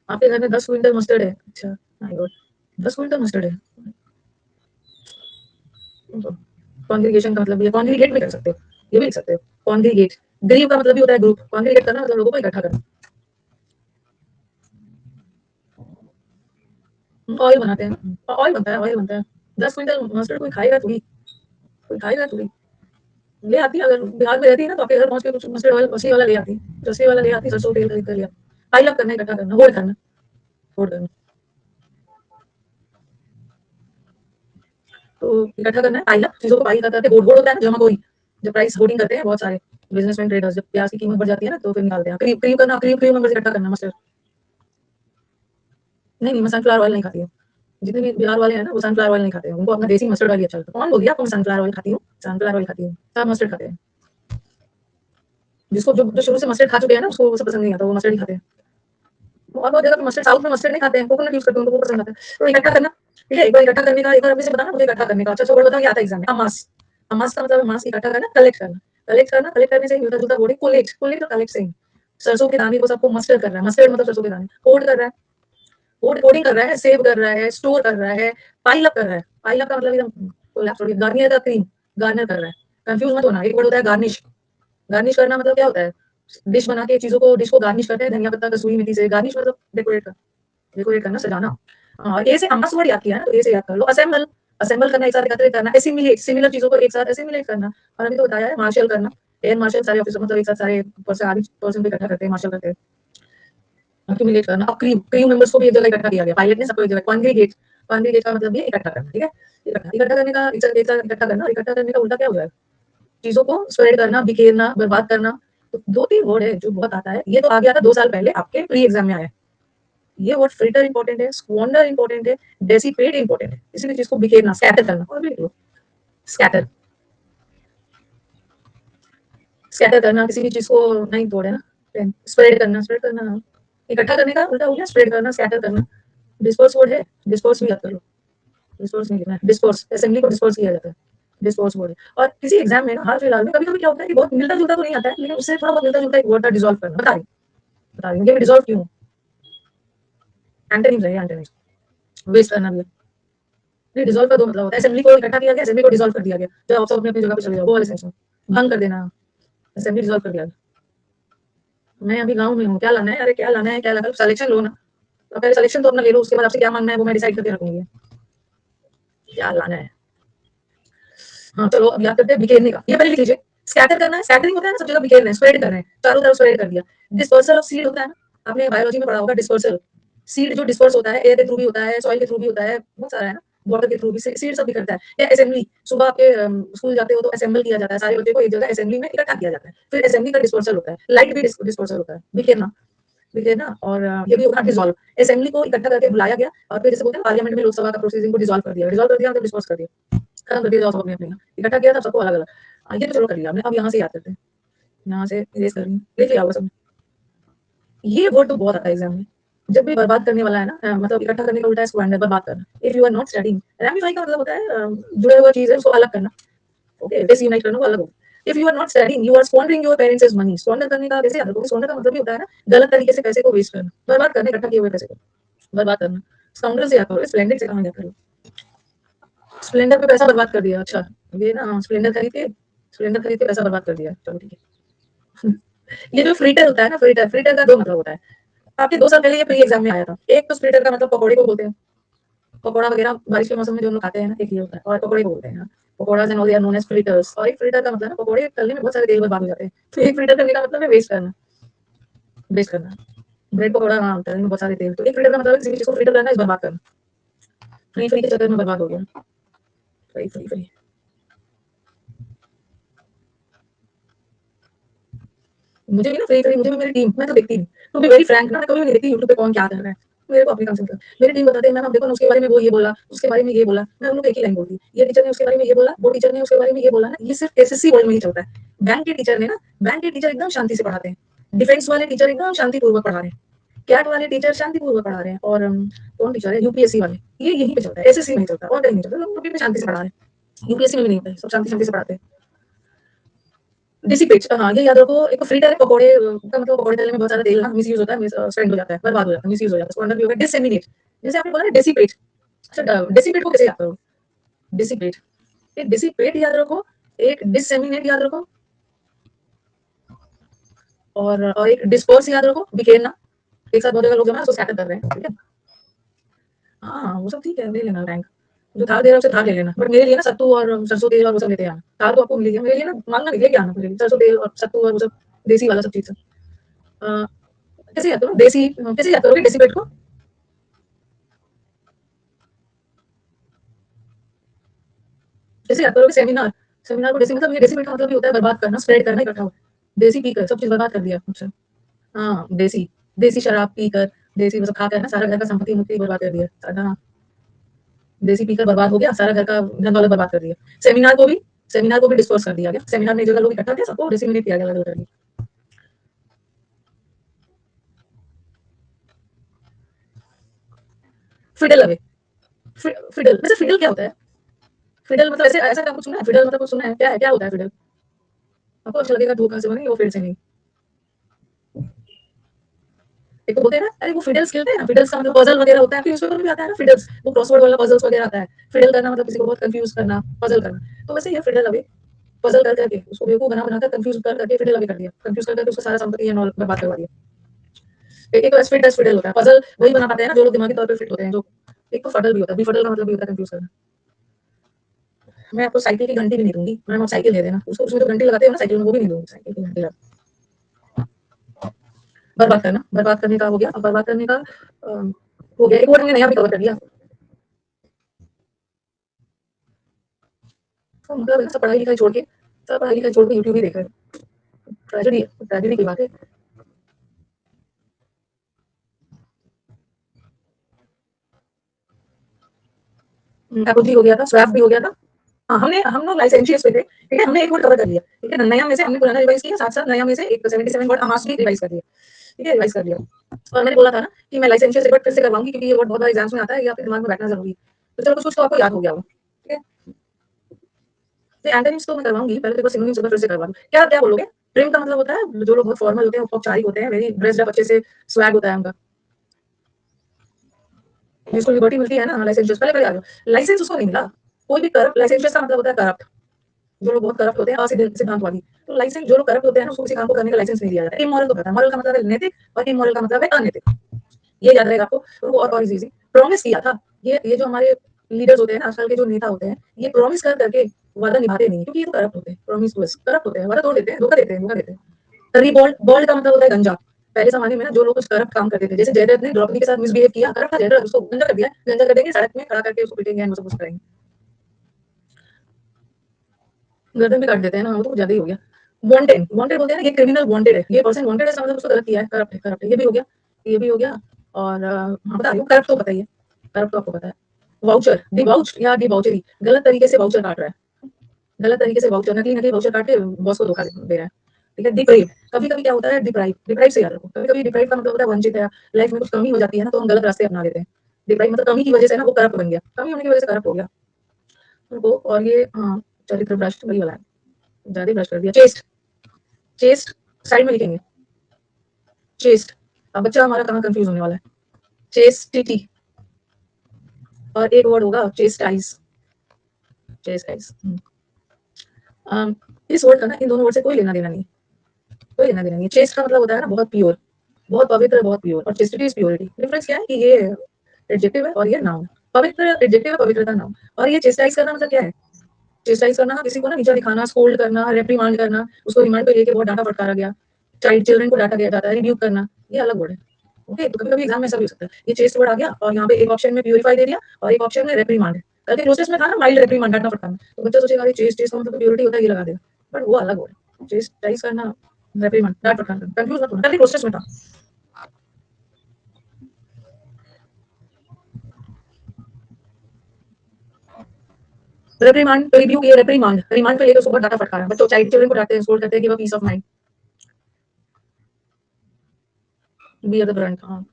आपके घर में 10 क्विंटल मस्टर्ड है, अच्छा, माय गॉड, 10 क्विंटल मस्टर्ड है। कॉन्ग्रीगेशन का मतलब ये कॉन्ग्रीगेट भी कर सकते हो, ये भी लिख सकते हो, कॉन्ग्रीगेट। ग्रीव का मतलब भी होता है ग्रुप, कॉन्ग्रीगेट करना मतलब लोगों को इकट्ठा करना। ऑयल बनाते हैं ना, ऑयल बनता है, ऑयल बनता है। 10 क्विंटल मस्टर्ड कोई खाएगा थोड़ी, कोई खाएगा थोड़ी। ले आती है, अगर बिहार में रहती है ना, तो आपके घर पहुंच के कुछ मस्टर्ड ऑयल असली वाला ले आती है, तो असली वाला ले आती है, सरसों तेल खरीद कर लिया। पाइल अप करना, इकट्ठा करना, होल्ड करना, होल्ड करना। तो इकट्ठा करना है, पाइल अप, चीजों को पाइल करते होल्ड, होल्ड होता है ना, जमा कोई, जब प्राइस होल्डिंग करते हैं बहुत सारे बिजनेसमैन ट्रेडर्स, जब प्याज की कीमत बढ़ जाती है ना, तो फिर निकालते हैं। क्रीम, क्रीम करना, क्रीम, क्रीम मेंबर्स इकट्ठा करना, मस्टर्ड। नहीं नहीं, मैं सनफ्लावर ऑयल नहीं खाती हूँ। जितने भी बिहार वाले हैं ना, वो सनफ्लावर ऑयल नहीं खाते हैं, उनको अपना देसी मस्टर्ड ऑयल ही अच्छा लगता है। कौन बोल दिया आपको मैं सनफ्लावर ऑयल खाती हूँ? सनफ्लावर ऑयल खाती हूँ, सब मस्टर्ड खाते हैं। जिसको जो जो शुरू से मस्टर्ड खा चुके हैं ना, उसको वो सब पसंद नहीं आता, वो मस्टर्ड ही खाते हैं। और बहुत जगह मस्टर्ड, साउथ में मस्टर्ड नहीं खाते हैं, कोकोनट यूज करते हैं, उनको वो पसंद आता है। तो इकट्ठा करना, ठीक है, एक बार इकट्ठा करने का, एक बार अभी से बताना मुझे इकट्ठा करने का। अच्छा अच्छा वर्ड बताओ, ये आता है एग्जाम में, अमास। अमास का मतलब मास इकट्ठा करना, कलेक्ट करना, कलेक्ट करना, कलेक्ट करने से मिलता जुलता वर्ड है कोलेट, कोलेट और कलेक्ट सेम। सरसों के दाने को सबको मस्टर्ड कर रहा है, मस्टर्ड मतलब सरसों के दाने, होल्ड कर रहा है, होल्ड, होल्डिंग कर रहा है, सेव कर रहा है, स्टोर कर रहा है, पाइल अप कर रहा है। पाइल अप का मतलब एकदम कोलैप्स हो गया। गार्नियर का क्रीम, गार्नर कर रहा है। कंफ्यूज मत होना, एक वर्ड होता है गार्निश। गार्निश करना मतलब क्या होता है, डिश बना के चीजों को, डिश को गार्निश करते हैं धनिया पत्ता, कसूरी मेथी से। गार्निश मतलब डेकोरेट करना, डेकोरेट करना, सजाना। और ए से अम्मा वर्ड याद किया है ना, तो ए से याद कर लो। असेंबल, असेंबल करना, एक साथ एकत्रित करना। एसिमिलेट, सिमिलर चीजों को एक साथ एसिमिलेट करना। और अभी तो बताया है मार्शल करना, एयर मार्शल, सारे ऑफिसर मतलब एक साथ सारे पर्सन, आर्मी पर्सन को इकट्ठा करते हैं, मार्शल करते हैं। अक्यूमुलेट करना। अब क्रीम, क्रीम मेंबर्स को भी एक जगह इकट्ठा किया गया, पायलट ने सबको एक जगह। कॉन्ग्रीगेट, कॉन्ग्रीगेट का मतलब भी इकट्ठा करना, ठीक है। इकट्ठा, इकट्ठा करने का, एक साथ इकट्ठा करना, और इकट्ठा करने का उल्टा क्या हो जाएगा, चीजों को स्प्रेड करना, बिखेरना, बर्बाद करना। तो 2-3 वर्ड है जो बहुत आता है, ये तो आ गया था 2 साल पहले, आपके प्री एग्जाम में आया। ये वर्ड फिल्टर इंपॉर्टेंट है, स्क्वांडर इंपॉर्टेंट है, डेसिपेट इंपॉर्टेंट है। किसी भी चीज को बिखेरना, स्कैटर करना, और भी स्कैटर, स्कैटर करना, किसी भी चीज को नहीं तोड़े ना, स्प्रेड करना, स्प्रेड करना। इकट्ठा करने का उल्टा हो गया स्प्रेड करना, स्कैटर करना। डिस्पर्स वर्ड है, डिस्पर्स भी याद कर लो। डिस्पर्स नहीं लिखना है, डिस्पर्स, असेंबली को डिस्पर्स किया जाता है। Dispose word. और किसी एग्जाम में ना हाल फिलहाल में कभी-कभी क्या होता है कि बहुत मिलता-जुलता तो नहीं आता है, लेकिन उससे थोड़ा बहुत मिलता-जुलता एक वर्ड था डिसॉल्व करना। बता रही हूँ ये डिसॉल्व क्यों? एंटोनिम्स है ये एंटोनिम्स। वेस्ट करना भी है। नहीं डिसॉल्व का दो मतलब होता है असेंबली को इकट्ठा किया गया, असेंबली को डिसॉल्व कर दिया गया। जब आप सब अपनी-अपनी जगह पे चले जाओ, वो वाले सेंस में। भंग कर देना, असेंबली डिसॉल्व कर दिया गया। मैं अभी गाँव में हूँ, क्या लाना है? अरे क्या लाना है, क्या लाना है? सिलेक्शन लो ना। तो पहले सिलेक्शन तो अपना ले लो, उसके बाद आपसे क्या माँगना है वो मैं डिसाइड करके रखूँगी। क्या लाना है? हाँ, चलो अब याद करते हैं बिखेरने का। ये पहले लिख लीजिए। स्कैटर करना है, स्कैटरिंग होता है ना सब जगह बिखेर रहे हैं, स्प्रेड कर रहे हैं, चारों तरफ स्प्रेड कर दिया। डिस्पर्सल ऑफ सीड होता है ना, आपने बायोलॉजी में पढ़ा होगा डिस्पर्सल। सीड जो डिस्पर्स होता है, एयर के थ्रू भी होता है, सॉइल के थ्रू भी होता है, बहुत सारा है ना, वाटर के थ्रू भी सीड सब बिखरता है। या असेंबली, सुबह आपके स्कूल जाते हो तो असेंबल किया जाता है, सारे बच्चों को एक जगह असेंबली में इकट्ठा किया जाता है। फिर असेंबली का डिस्पर्सल होता है, लाइट भी डिस्पर्सल होता है, बिखेरना। बिखेरना और ये भी होगा डिसॉल्व। असेंबली को इकट्ठा करके बुलाया गया और फिर जैसे बोलते हैं पार्लियामेंट में लोकसभा का प्रोसीडिंग को डिसॉल्व कर दिया मतलब डिस्पर्स कर दिया। खत्म कर दिया जाओ सब अपने अपने। इकट्ठा किया था सबको अलग अलग। ये तो चलो कर लिया हमने, अब यहाँ से याद करते हैं। यहाँ से इरेज कर रही हूँ, लिख लिया होगा सबने। ये वर्ड तो बहुत आता है एग्जाम में। जब भी बर्बाद करने वाला है ना मतलब इकट्ठा करने का उल्टा है स्क्वांडर, बर्बाद करना। If you are not studying, ramify का मतलब होता है जुड़े हुए चीज है उसको अलग करना। ओके, डिसयूनाइट करना वो अलग होगा। If you are not studying you are squandering your parents money. Squander करने का कैसे याद रखोगे? स्क्वांडर का मतलब ही होता है ना गलत तरीके से पैसे को वेस्ट करना, बर्बाद करना, इकट्ठा किए हुए पैसे को बर्बाद करना। स्काउंडर से याद करो, स्प्लेंडर से कहाँ याद करो? स्प्लेंडर पे पैसा बर्बाद कर दिया। अच्छा, ये ना स्प्लेंडर खरीद के पैसा बर्बाद कर दिया। चलो ठीक है। ये जो फ्रीटर होता है ना, फ्रीटर का दो मतलब होता है। आपके 2 साल पहले ये प्री एग्जाम में आया था। एक तो फ्रीटर का मतलब पकौड़े को बोलते हैं, पकौड़ा वगैरह बारिश के मौसम में जो हम लोग खाते हैं ना, एक ये होता है और पकौड़े को बोलते हैं। Pakoras and all they are known as fritters. और एक फ्रीटर का मतलब ना पकौड़े तलने में बहुत सारे तेल बर्बाद हो जाते हैं, तो एक फ्रीटर करने का मतलब है वेस्ट करना, वेस्ट करना। ब्रेड पकौड़ा हाँ तलने में बहुत सारे तेल, तो एक फ्रीटर का मतलब है किसी चीज को फ्रीटर करना है, बर्बाद करना। फ्री फ्री के चक्कर में बर्बाद हो गया। फ्री फ्री फ्री मुझे भी ना फ्री फ्री मुझे भी मेरी टीम, मैं तो देखती हूँ टू बी वेरी फ्रैंक ना, मैं कभी भी नहीं देखती यूट्यूब पे कौन क्या कर रहा है। मेरे को अपनी काम से मेरी टीम बताते हैं मैम आप देखो ना उसके बारे में वो ये बोला, उसके बारे में ये बोला, मैं उन लोग को एक ही लाइन बोलती हूँ, ये टीचर ने उसके बारे में ये बोला, वो टीचर ने उसके बारे में ये बोला ना। ये सिर्फ एसएससी वर्ल्ड में ही चलता है। बैंक के टीचर ने ना, बैंक के टीचर एकदम शांति से पढ़ाते हैं, डिफेंस वाले टीचर एकदम शांतिपूर्वक पढ़ा रहे हैं, कैट वाले टीचर शांतिपूर्वक पढ़ा रहे हैं, और कौन टीचर है यूपीएससी वाले, ये यहीं पे चलता है, एसएससी में नहीं चलता और कहीं नहीं चलता, लोग शांति से पढ़ा रहे हैं। यूपीएससी में भी नहीं होता है, सब शांति शांति से पढ़ाते हैं। डिसिपेट, हाँ ये याद रखो। एक फ्रीटर है पकोड़े का मतलब पकोड़े तलने में बहुत सारा तेल ना मिसयूज होता है, स्पेंड हो जाता है, बर्बाद हो जाता है, मिसयूज हो जाता है। इसको अंदर भी होगा डिसेमिनेट, जैसे आपने बोला ना डेसिपेट। अच्छा डेसिपेट को कैसे याद करो? डिसिपेट, एक डिसिपेट याद रखो, एक डिसेमिनेट याद रखो, और एक डिस्पर्स याद रखो, बिखेरना। एक साथ बहुत जगह लोग जमा उसको स्कैटर कर रहे हैं, ठीक है। हाँ वो सब ठीक है, ले लेना रैंक। जो थार दे रहा है उसे थार ले लेना, बट मेरे लिए ना सत्तू और सरसों तेल और वो सब लेते आना। थार तो आपको मिल गया, मेरे लिए ना मांगना नहीं, लेके आना मुझे सरसों तेल और सत्तू और वो सब देसी वाला सब चीज। कैसे याद करो देसी, कैसे याद करोगे डेसिबेट को? कैसे याद करोगे सेमिनार? सेमिनार को डेसी मतलब ये डेसिबेट का मतलब ये होता है बर्बाद करना, स्प्रेड करना, इकट्ठा हो। देसी पीकर सब चीज बर्बाद कर दिया। अच्छा हाँ देसी, देसी शराब पीकर, देसी मतलब खाकर ना सारा घर का संपत्ति मुक्ति बर्बाद कर दिया सारा। देसी पीकर बर्बाद हो गया, सारा घर का धन दौलत बर्बाद कर दिया। सेमिनार को भी डिस्पर्स कर दिया गया। सेमिनार में एक जगह लोग इकट्ठा थे, सबको डिसिमिनेट किया गया अलग अलग। फिडल अवे, फिडल वैसे फिडल क्या होता है? फिडल मतलब ऐसे ऐसा कुछ सुना है? फिडल मतलब कुछ सुना है? क्या है, क्या होता है फिडल? आपको अच्छा लगेगा, धोखा से बनेगी वो फिर से नहीं। एक तो बोलते हैं ना अरे वो फिडल्स खेलते हैं ना, फिडल्स का मतलब पजल वगैरह होता है, फिर उसमें भी आता है ना फिडल्स, वो क्रॉसवर्ड वाला पजल्स वगैरह आता है। फिडल करना मतलब किसी को बहुत कंफ्यूज करना, पजल करना, तो वैसे ये फिडल अवे, पजल कर करके उसको बेवकूफ बना बनाकर कंफ्यूज कर करके फिडल अवे कर दिया, कंफ्यूज कर करके उसका सारा संपत्ति एंड ऑल बर्बाद करवा दिया। एक तो फिट फिडल होता है, पजल वही बना पाते हैं ना जो लोग दिमागी तौर पे फिट होते हैं। जो एक तो फडल भी होता है, फडल का मतलब भी होता है कंफ्यूज करना। मैं आपको साइकिल की घंटी भी नहीं दूंगी, मैं आप साइकिल दे देना उसको, उसमें तो घंटी लगाते हो ना साइकिल में, वो भी नहीं दूंगी साइकिल की घंटी। बर्बाद करना, बर्बाद करने का हो गया। अब बर्बाद करने का हो गया, एक और हमने नया भी कवर कर लिया। तो मतलब सब पढ़ाई लिखाई छोड़ के, सब पढ़ाई लिखाई छोड़ के यूट्यूब ही देख रहे हैं। ट्रेजेडी है, ट्रेजेडी की बात है। कुछ भी हो गया था, स्वैप भी हो गया था। हाँ हमने हम लोग लाइसेंशियस पे थे, ठीक है, हमने एक वर्ड कवर कर लिया, ठीक है। नया में से हमने पुराना रिवाइज किया, साथ साथ नया में से एक 77 वर्ड अमास भी रिवाइज कर दिया, ठीक है, रिवाइज कर लिया। और मैंने बोला था ना कि मैं लाइसेंशियस एक बार फिर से करवाऊंगी, क्योंकि ये वर्ड बहुत बार एग्जाम्स में आता है, ये आपके दिमाग में बैठना जरूरी है। तो चलो कुछ कुछ तो आपको याद हो गया हो, ठीक है। तो एंटोनिम्स तो मैं करवाऊंगी, पहले देखो सिनोनिम्स फिर से करवा दूं। क्या क्या बोलोगे? ट्रिम का मतलब होता है जो लोग बहुत फॉर्मल होते हैं, औपचारिक होते हैं, वेरी ड्रेस्ड अप, अच्छे से स्वैग होता है उनका, जिसको लिबर्टी मिलती है ना लाइसेंशियस। पहले पहले आ जाओ, लाइसेंस उसको नहीं मिला। कोई भी करप्ट, लाइसेंशियस का मतलब होता है करप्ट, जो लोग बहुत करप्ट होते हैं, सिद्धांतवादी। तो लाइसेंस, जो लोग करप्ट होते हैं ना, उसको किसी काम को करने का लाइसेंस नहीं दिया जाता है। इमोरल तो पता है, मॉरल का मतलब है नैतिक, और इमोरल का मतलब है अनैतिक। ये याद रहेगा आपको। तो वो और इजी, प्रॉमिस किया था। ये जो हमारे लीडर्स होते हैं ना, आजकल के जो नेता होते हैं, ये प्रॉमिस कर करके वादा निभाते नहीं, क्योंकि ये तो करप्ट होते हैं, प्रॉमिस करप्ट होते हैं, वादा तोड़ देते हैं, धोखा देते हैं, धोखा देते हैं। रिबॉल्ड, बॉल्ड का मतलब होता है गंजा। पहले जमाने में ना जो लोग कुछ करप्ट काम करते थे, जैसे जयदेव ने द्रौपदी के साथ मिसबिहेव किया, करप्ट था जयदेव, उसको गंजा कर दिया, गंजा कर देंगे, सड़क में खड़ा करके उसको पीटेंगे, वो सब कुछ करेंगे, गर्दन भी काट देते हैं ना, वो तो ज्यादा ही हो गया। वांटेड, वांटेड बोलते हैं ना, ये क्रिमिनल वांटेड है, ये पर्सन वांटेड है, इसका मतलब उसको गलत किया है, करप्ट है, करप्ट है। ये भी हो गया, ये भी हो गया। और हाँ बता रही हूँ, करप्ट तो पता ही है, करप्ट तो आपको पता है। वाउचर, डिवाउच या डिवाउचरी, गलत तरीके से वाउचर काट रहा है, गलत तरीके से वाउचर, नकली नकली वाउचर काट के बॉस को धोखा दे रहा है। ठीक है। डिप्राइव, कभी कभी क्या होता है, डिप्राइव, डिप्राइव से याद रखो, कभी कभी डिप्राइव का मतलब होता है वंचित है, लाइफ में कुछ कमी हो जाती है ना, तो हम गलत रास्ते अपना लेते हैं। डिप्राइव मतलब कमी की वजह से ना वो करप्ट बन गया, कमी होने की वजह से करप्ट हो गया वो। और ये हाँ, चरित्र भ्रष्ट वही वाला है, ज्यादा भ्रष्ट कर दिया। चेस्ट, चेस्ट साइड में लिखेंगे, चेस्ट। अब बच्चा हमारा कहाँ कंफ्यूज होने वाला है, चेस्टिटी, और एक वर्ड होगा चेस्टाइज, चेस्टाइज। इस वर्ड का ना इन दोनों वर्ड से कोई लेना देना नहीं, कोई लेना देना नहीं। चेस्ट का मतलब होता है ना बहुत प्योर, बहुत पवित्र, बहुत प्योर, और चेस्टिटी इज प्योरिटी। डिफरेंस क्या है कि ये एडजेक्टिव है और ये नाउन। पवित्र एडजेक्टिव है, पवित्रता नाउन। और ये चेस्टाइज करना मतलब क्या है, चेस्टाइज करना किसी को ना नीचा दिखाना, स्कोल्ड करना, रेप्रीमांड करना, उसको रिमांड पे लेके बहुत डांटा फटकारा गया, चिल्ड्रन को डांटा गया जाता है, रिब्यूक करना, ये अलग वर्ड है। ओके, तो कभी कभी एग्जाम में ऐसा भी हो सकता है, ये चेस्ट वर्ड आ गया और यहाँ पे एक ऑप्शन में प्यूरिफाई दे दिया और एक ऑप्शन में रेप्रीमांड है, कल के प्रोसेस में था ना माइल्ड रेप्रीमांड, डांटा फटकाना, तो बच्चा सोचेगा ये चेस्ट, चेस्ट का मतलब प्योरिटी होता है, ये लगा देगा, बट वो अलग वर्ड है। चेस्टाइज करना, रेप्रीमांड, डांट फटकाना, कंफ्यूज मत होना, कल के प्रोसेस में था। रेप्रीमांड, तो रिब्यूक, ये रेप्रीमांड, रिमांड पे लेके उसको बहुत डांटा फटकारा, बच्चों चाइल्ड चिल्ड्रन को डांटते हैं, स्कोल्ड करते हैं, give a piece of mind, be a the brunt. हाँ,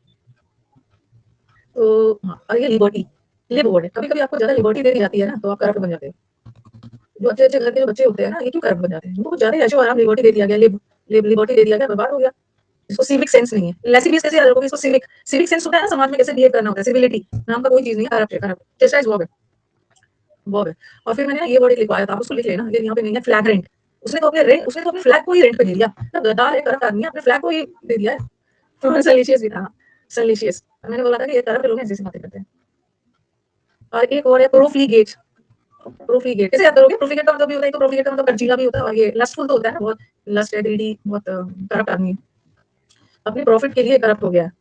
तो हाँ, और ये लिबर्टी, लिब वर्ड है। कभी कभी आपको ज्यादा लिबर्टी दे दी जाती है ना, तो आप करप्ट बन जाते हैं। जो अच्छे अच्छे घर के जो बच्चे होते हैं ना, ये क्यों करप्ट बन जाते हैं, उनको कुछ ज्यादा ही ऐशो आराम, लिबर्टी दे दिया गया, लिबर्टी दे दिया गया, बर्बाद हो गया। इसको सिविक सेंस नहीं है, लेसिबियस कैसे याद रखोगे इसको, सिविक, सिविक सेंस होता है ना, समाज में कैसे बिहेव करना होता है, सिविलिटी नाम का कोई चीज नहीं है, करप्ट है, करप्ट, चेस्टाइज वर्ब है, वर्ब है। और फिर मैंने ना ये वर्ड एक लिखवाया था, आप उसको लिख लेना, ये यहाँ पे नहीं है, फ्लैग्रेंट। उसने तो अपने रेंट, उसने तो अपने फ्लैग को ही रेंट पे दे दिया, तो गद्दार है, करप्ट आदमी है, अपने फ्लैग को ही दे दिया है। तो सैलिशियस भी था, सैलिशियस, मैंने बोला था कि ये करप्ट लोग ऐसी बातें करते हैं। और एक और है प्रोफ्लीगेट, प्रोफिगेट कैसे याद करोगे, प्रोफिगेट का मतलब भी होता है, तो प्रोफिगेट का मतलब खर्चीला भी होता है, और ये लस्टफुल तो होता है ना, बहुत लस्ट है, ग्रीडी, बहुत करप्ट आदमी है, अपने प्रॉफिट के लिए करप्ट हो गया है।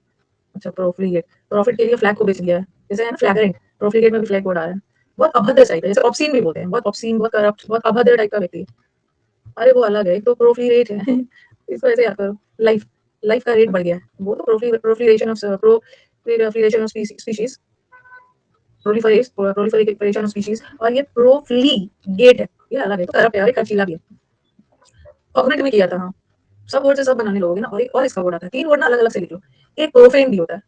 अच्छा, प्रोफिगेट, प्रॉफिट के लिए फ्लैग को बेच दिया है, जैसे है ना फ्लैग्रेंट, प्रोफिगेट में भी फ्लैग कोड आ रहा है, बहुत अभद्र टाइप है, जैसे ऑब्सीन भी बोलते हैं, बहुत ऑब्सीन, बहुत करप्ट, बहुत अभद्र टाइप का व्यक्ति है। अरे वो अलग है, एक तो प्रोफिगेट है इसको ऐसे याद करो, लाइफ, लाइफ का रेट बढ़ गया है, वो तो propagation of propagation of species, proliferation of species, और ये प्रोफ्लीगेट है, ये अलग है, तो करप्ट है और एक खर्चीला भी है। कॉग्निट में किया था, हाँ, सब वर्ड से सब बनाने लोगे ना, और एक और इसका वर्ड आता है, तीन वर्ड ना अलग अलग से लिख लो। एक प्रोफेन भी होता है,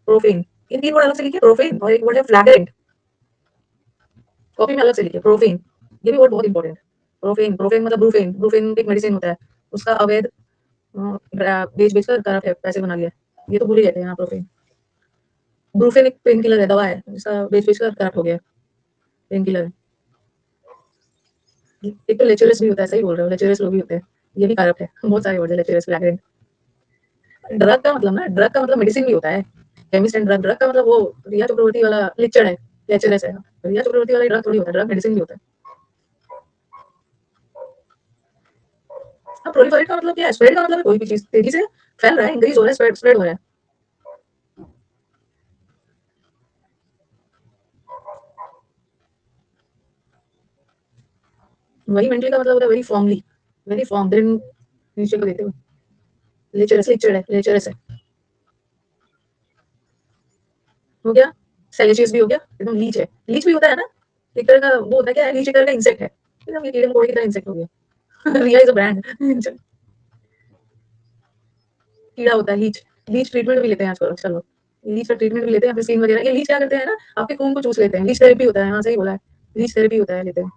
प्रोफेन, ये तीन वर्ड अलग से लिखिए, प्रोफेन, और एक वर्ड है फ्लैग्रेंट, कॉपी में अलग से लिखिए, प्रोफेन, ये भी वर्ड बहुत इंपॉर्टेंट है। प्रोफेन, प्रोफेन मतलब ब्रूफेन, ब्रूफेन एक मेडिसिन होता है, उसका अवैध बेच बेच कर करप्ट है, पैसे बना लिया, ये तो भूल ही गए थे यहाँ। प्रोफेन, ब्रूफेन एक पेन किलर है, दवा है, जिसका बेच बेच कर करप्ट हो गया, पेन किलर है। एक तो लेक्चरर्स भी होता है, सही बोल रहे हो, लेक्चरर्स लोग भी होते हैं, ये भी करप्ट है, बहुत सारे वर्ड है, लेक्चरर्स, फ्लैग्रेंट। ड्रग का मतलब ना, ड्रग का मतलब मेडिसिन भी होता है, केमिस्ट एंड ड्रग, ड्रग का मतलब वो रिया चक्रवर्ती वाला लेक्चर है, लेक्चरर्स है, रिया चक्रवर्ती वाला ड्रग थोड़ी होता है, ड्रग मेडिसिन भी होता है। अब प्रोलिफरेट का मतलब क्या है, स्प्रेड का मतलब है कोई भी चीज तेजी से फैल रहा है, इंक्रीज हो रहा है, स्प्रेड स्प्रेड हो रहा है। वही मेंटली का मतलब होता है वेरी फॉर्मली, वेरी फॉर्म, दिन नीचे को देते हुए, लेक्चरस, लेक्चर है, लेक्चरस है, हो गया। सेलिशियस भी हो गया, एकदम लीच है, लीच भी होता है ना, एक तरह का वो होता है, क्या है, लीच एक तरह का इंसेक्ट है, एकदम ये कीड़े मकोड़े की तरह इंसेक्ट हो गया रिया इज अ ब्रांड कीड़ा होता है लीच, लीच ट्रीटमेंट भी लेते हैं आजकल, चलो, लीच का ट्रीटमेंट भी लेते हैं, स्किन वगैरह, ये लीच क्या करते हैं ना, आपके खून को चूस लेते हैं, लीच थेरेपी होता है, हाँ सही बोला है, लीच थेरेपी होता है, लेते हैं।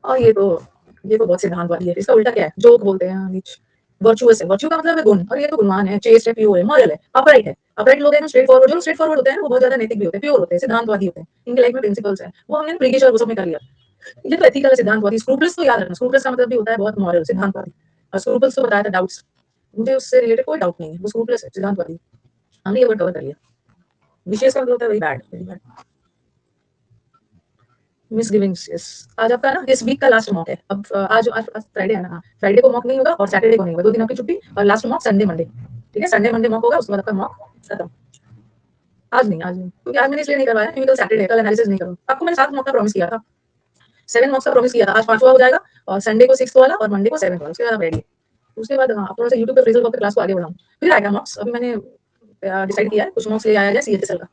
और ये तो बहुत सिद्धांतवादी है। इसका उल्टा क्या है? जोक बोलते हैं नीच। वर्चुअस है, वर्च्यू का मतलब है गुण, और ये तो गुणवान है, चेस्ट है, प्योर है, मॉरल है, अपराइट है। अपराइट लोग हैं ना, स्ट्रेट फॉरवर्ड, जो लोग स्ट्रेट फॉरवर्ड होते हैं ना, वो बहुत ज्यादा नैतिक भी होते हैं, प्योर होते हैं, सिद्धांतवादी होते हैं, इनके लाइफ में प्रिंसिपल्स हैं। वो हमने ब्रिटिश और वो सब में कर लिया। ये तो एथिकल है, सिद्धांतवादी। स्क्रूपल्स तो याद रखना, स्क्रूपल्स का मतलब भी होता है बहुत मॉरल, सिद्धांतवादी। और स्क्रूपल्स तो बताया था डाउट्स, मुझे उससे रिलेटेड कोई डाउट नहीं है, वो स्क्रूपल्स है, सिद्धांतवादी। हमने ये वर्ड कवर कर लिया। विशेष का मतलब होता है very bad, very bad. Misgivings, yes. आज आपका ना इस वीक का लास्ट मॉक है। अब आज आज फ्राइडे है ना, हाँ, फ्राइडे को मॉक नहीं होगा और सैटरडे को नहीं होगा, 2 दिन आपकी छुट्टी, और लास्ट मॉक संडे मंडे। ठीक है, संडे मंडे मॉक होगा, उसके बाद आपका मॉक खत्म। आज नहीं, क्योंकि आज मैंने इसलिए नहीं करवाया क्योंकि कल सैटरडे है, कल एनालिसिस नहीं करूँ। आपको मैंने 7 मॉक का प्रॉमिस किया था, 7 मॉक्स का प्रॉमिस किया था। आज 5वां हो जाएगा, और संडे को 6th वाला और मंडे को 7th वाला, उसके बाद आप रेडी है। उसके बाद हाँ, आप थोड़ा सा यूट्यूब पे फ्रेजल वर्क क्लास को आगे बढ़ाऊँ, फिर आएगा मॉक्स। अभी मैंने डिसाइड किया है, कुछ मॉक्स ले आया जाए सीएचएसएल का,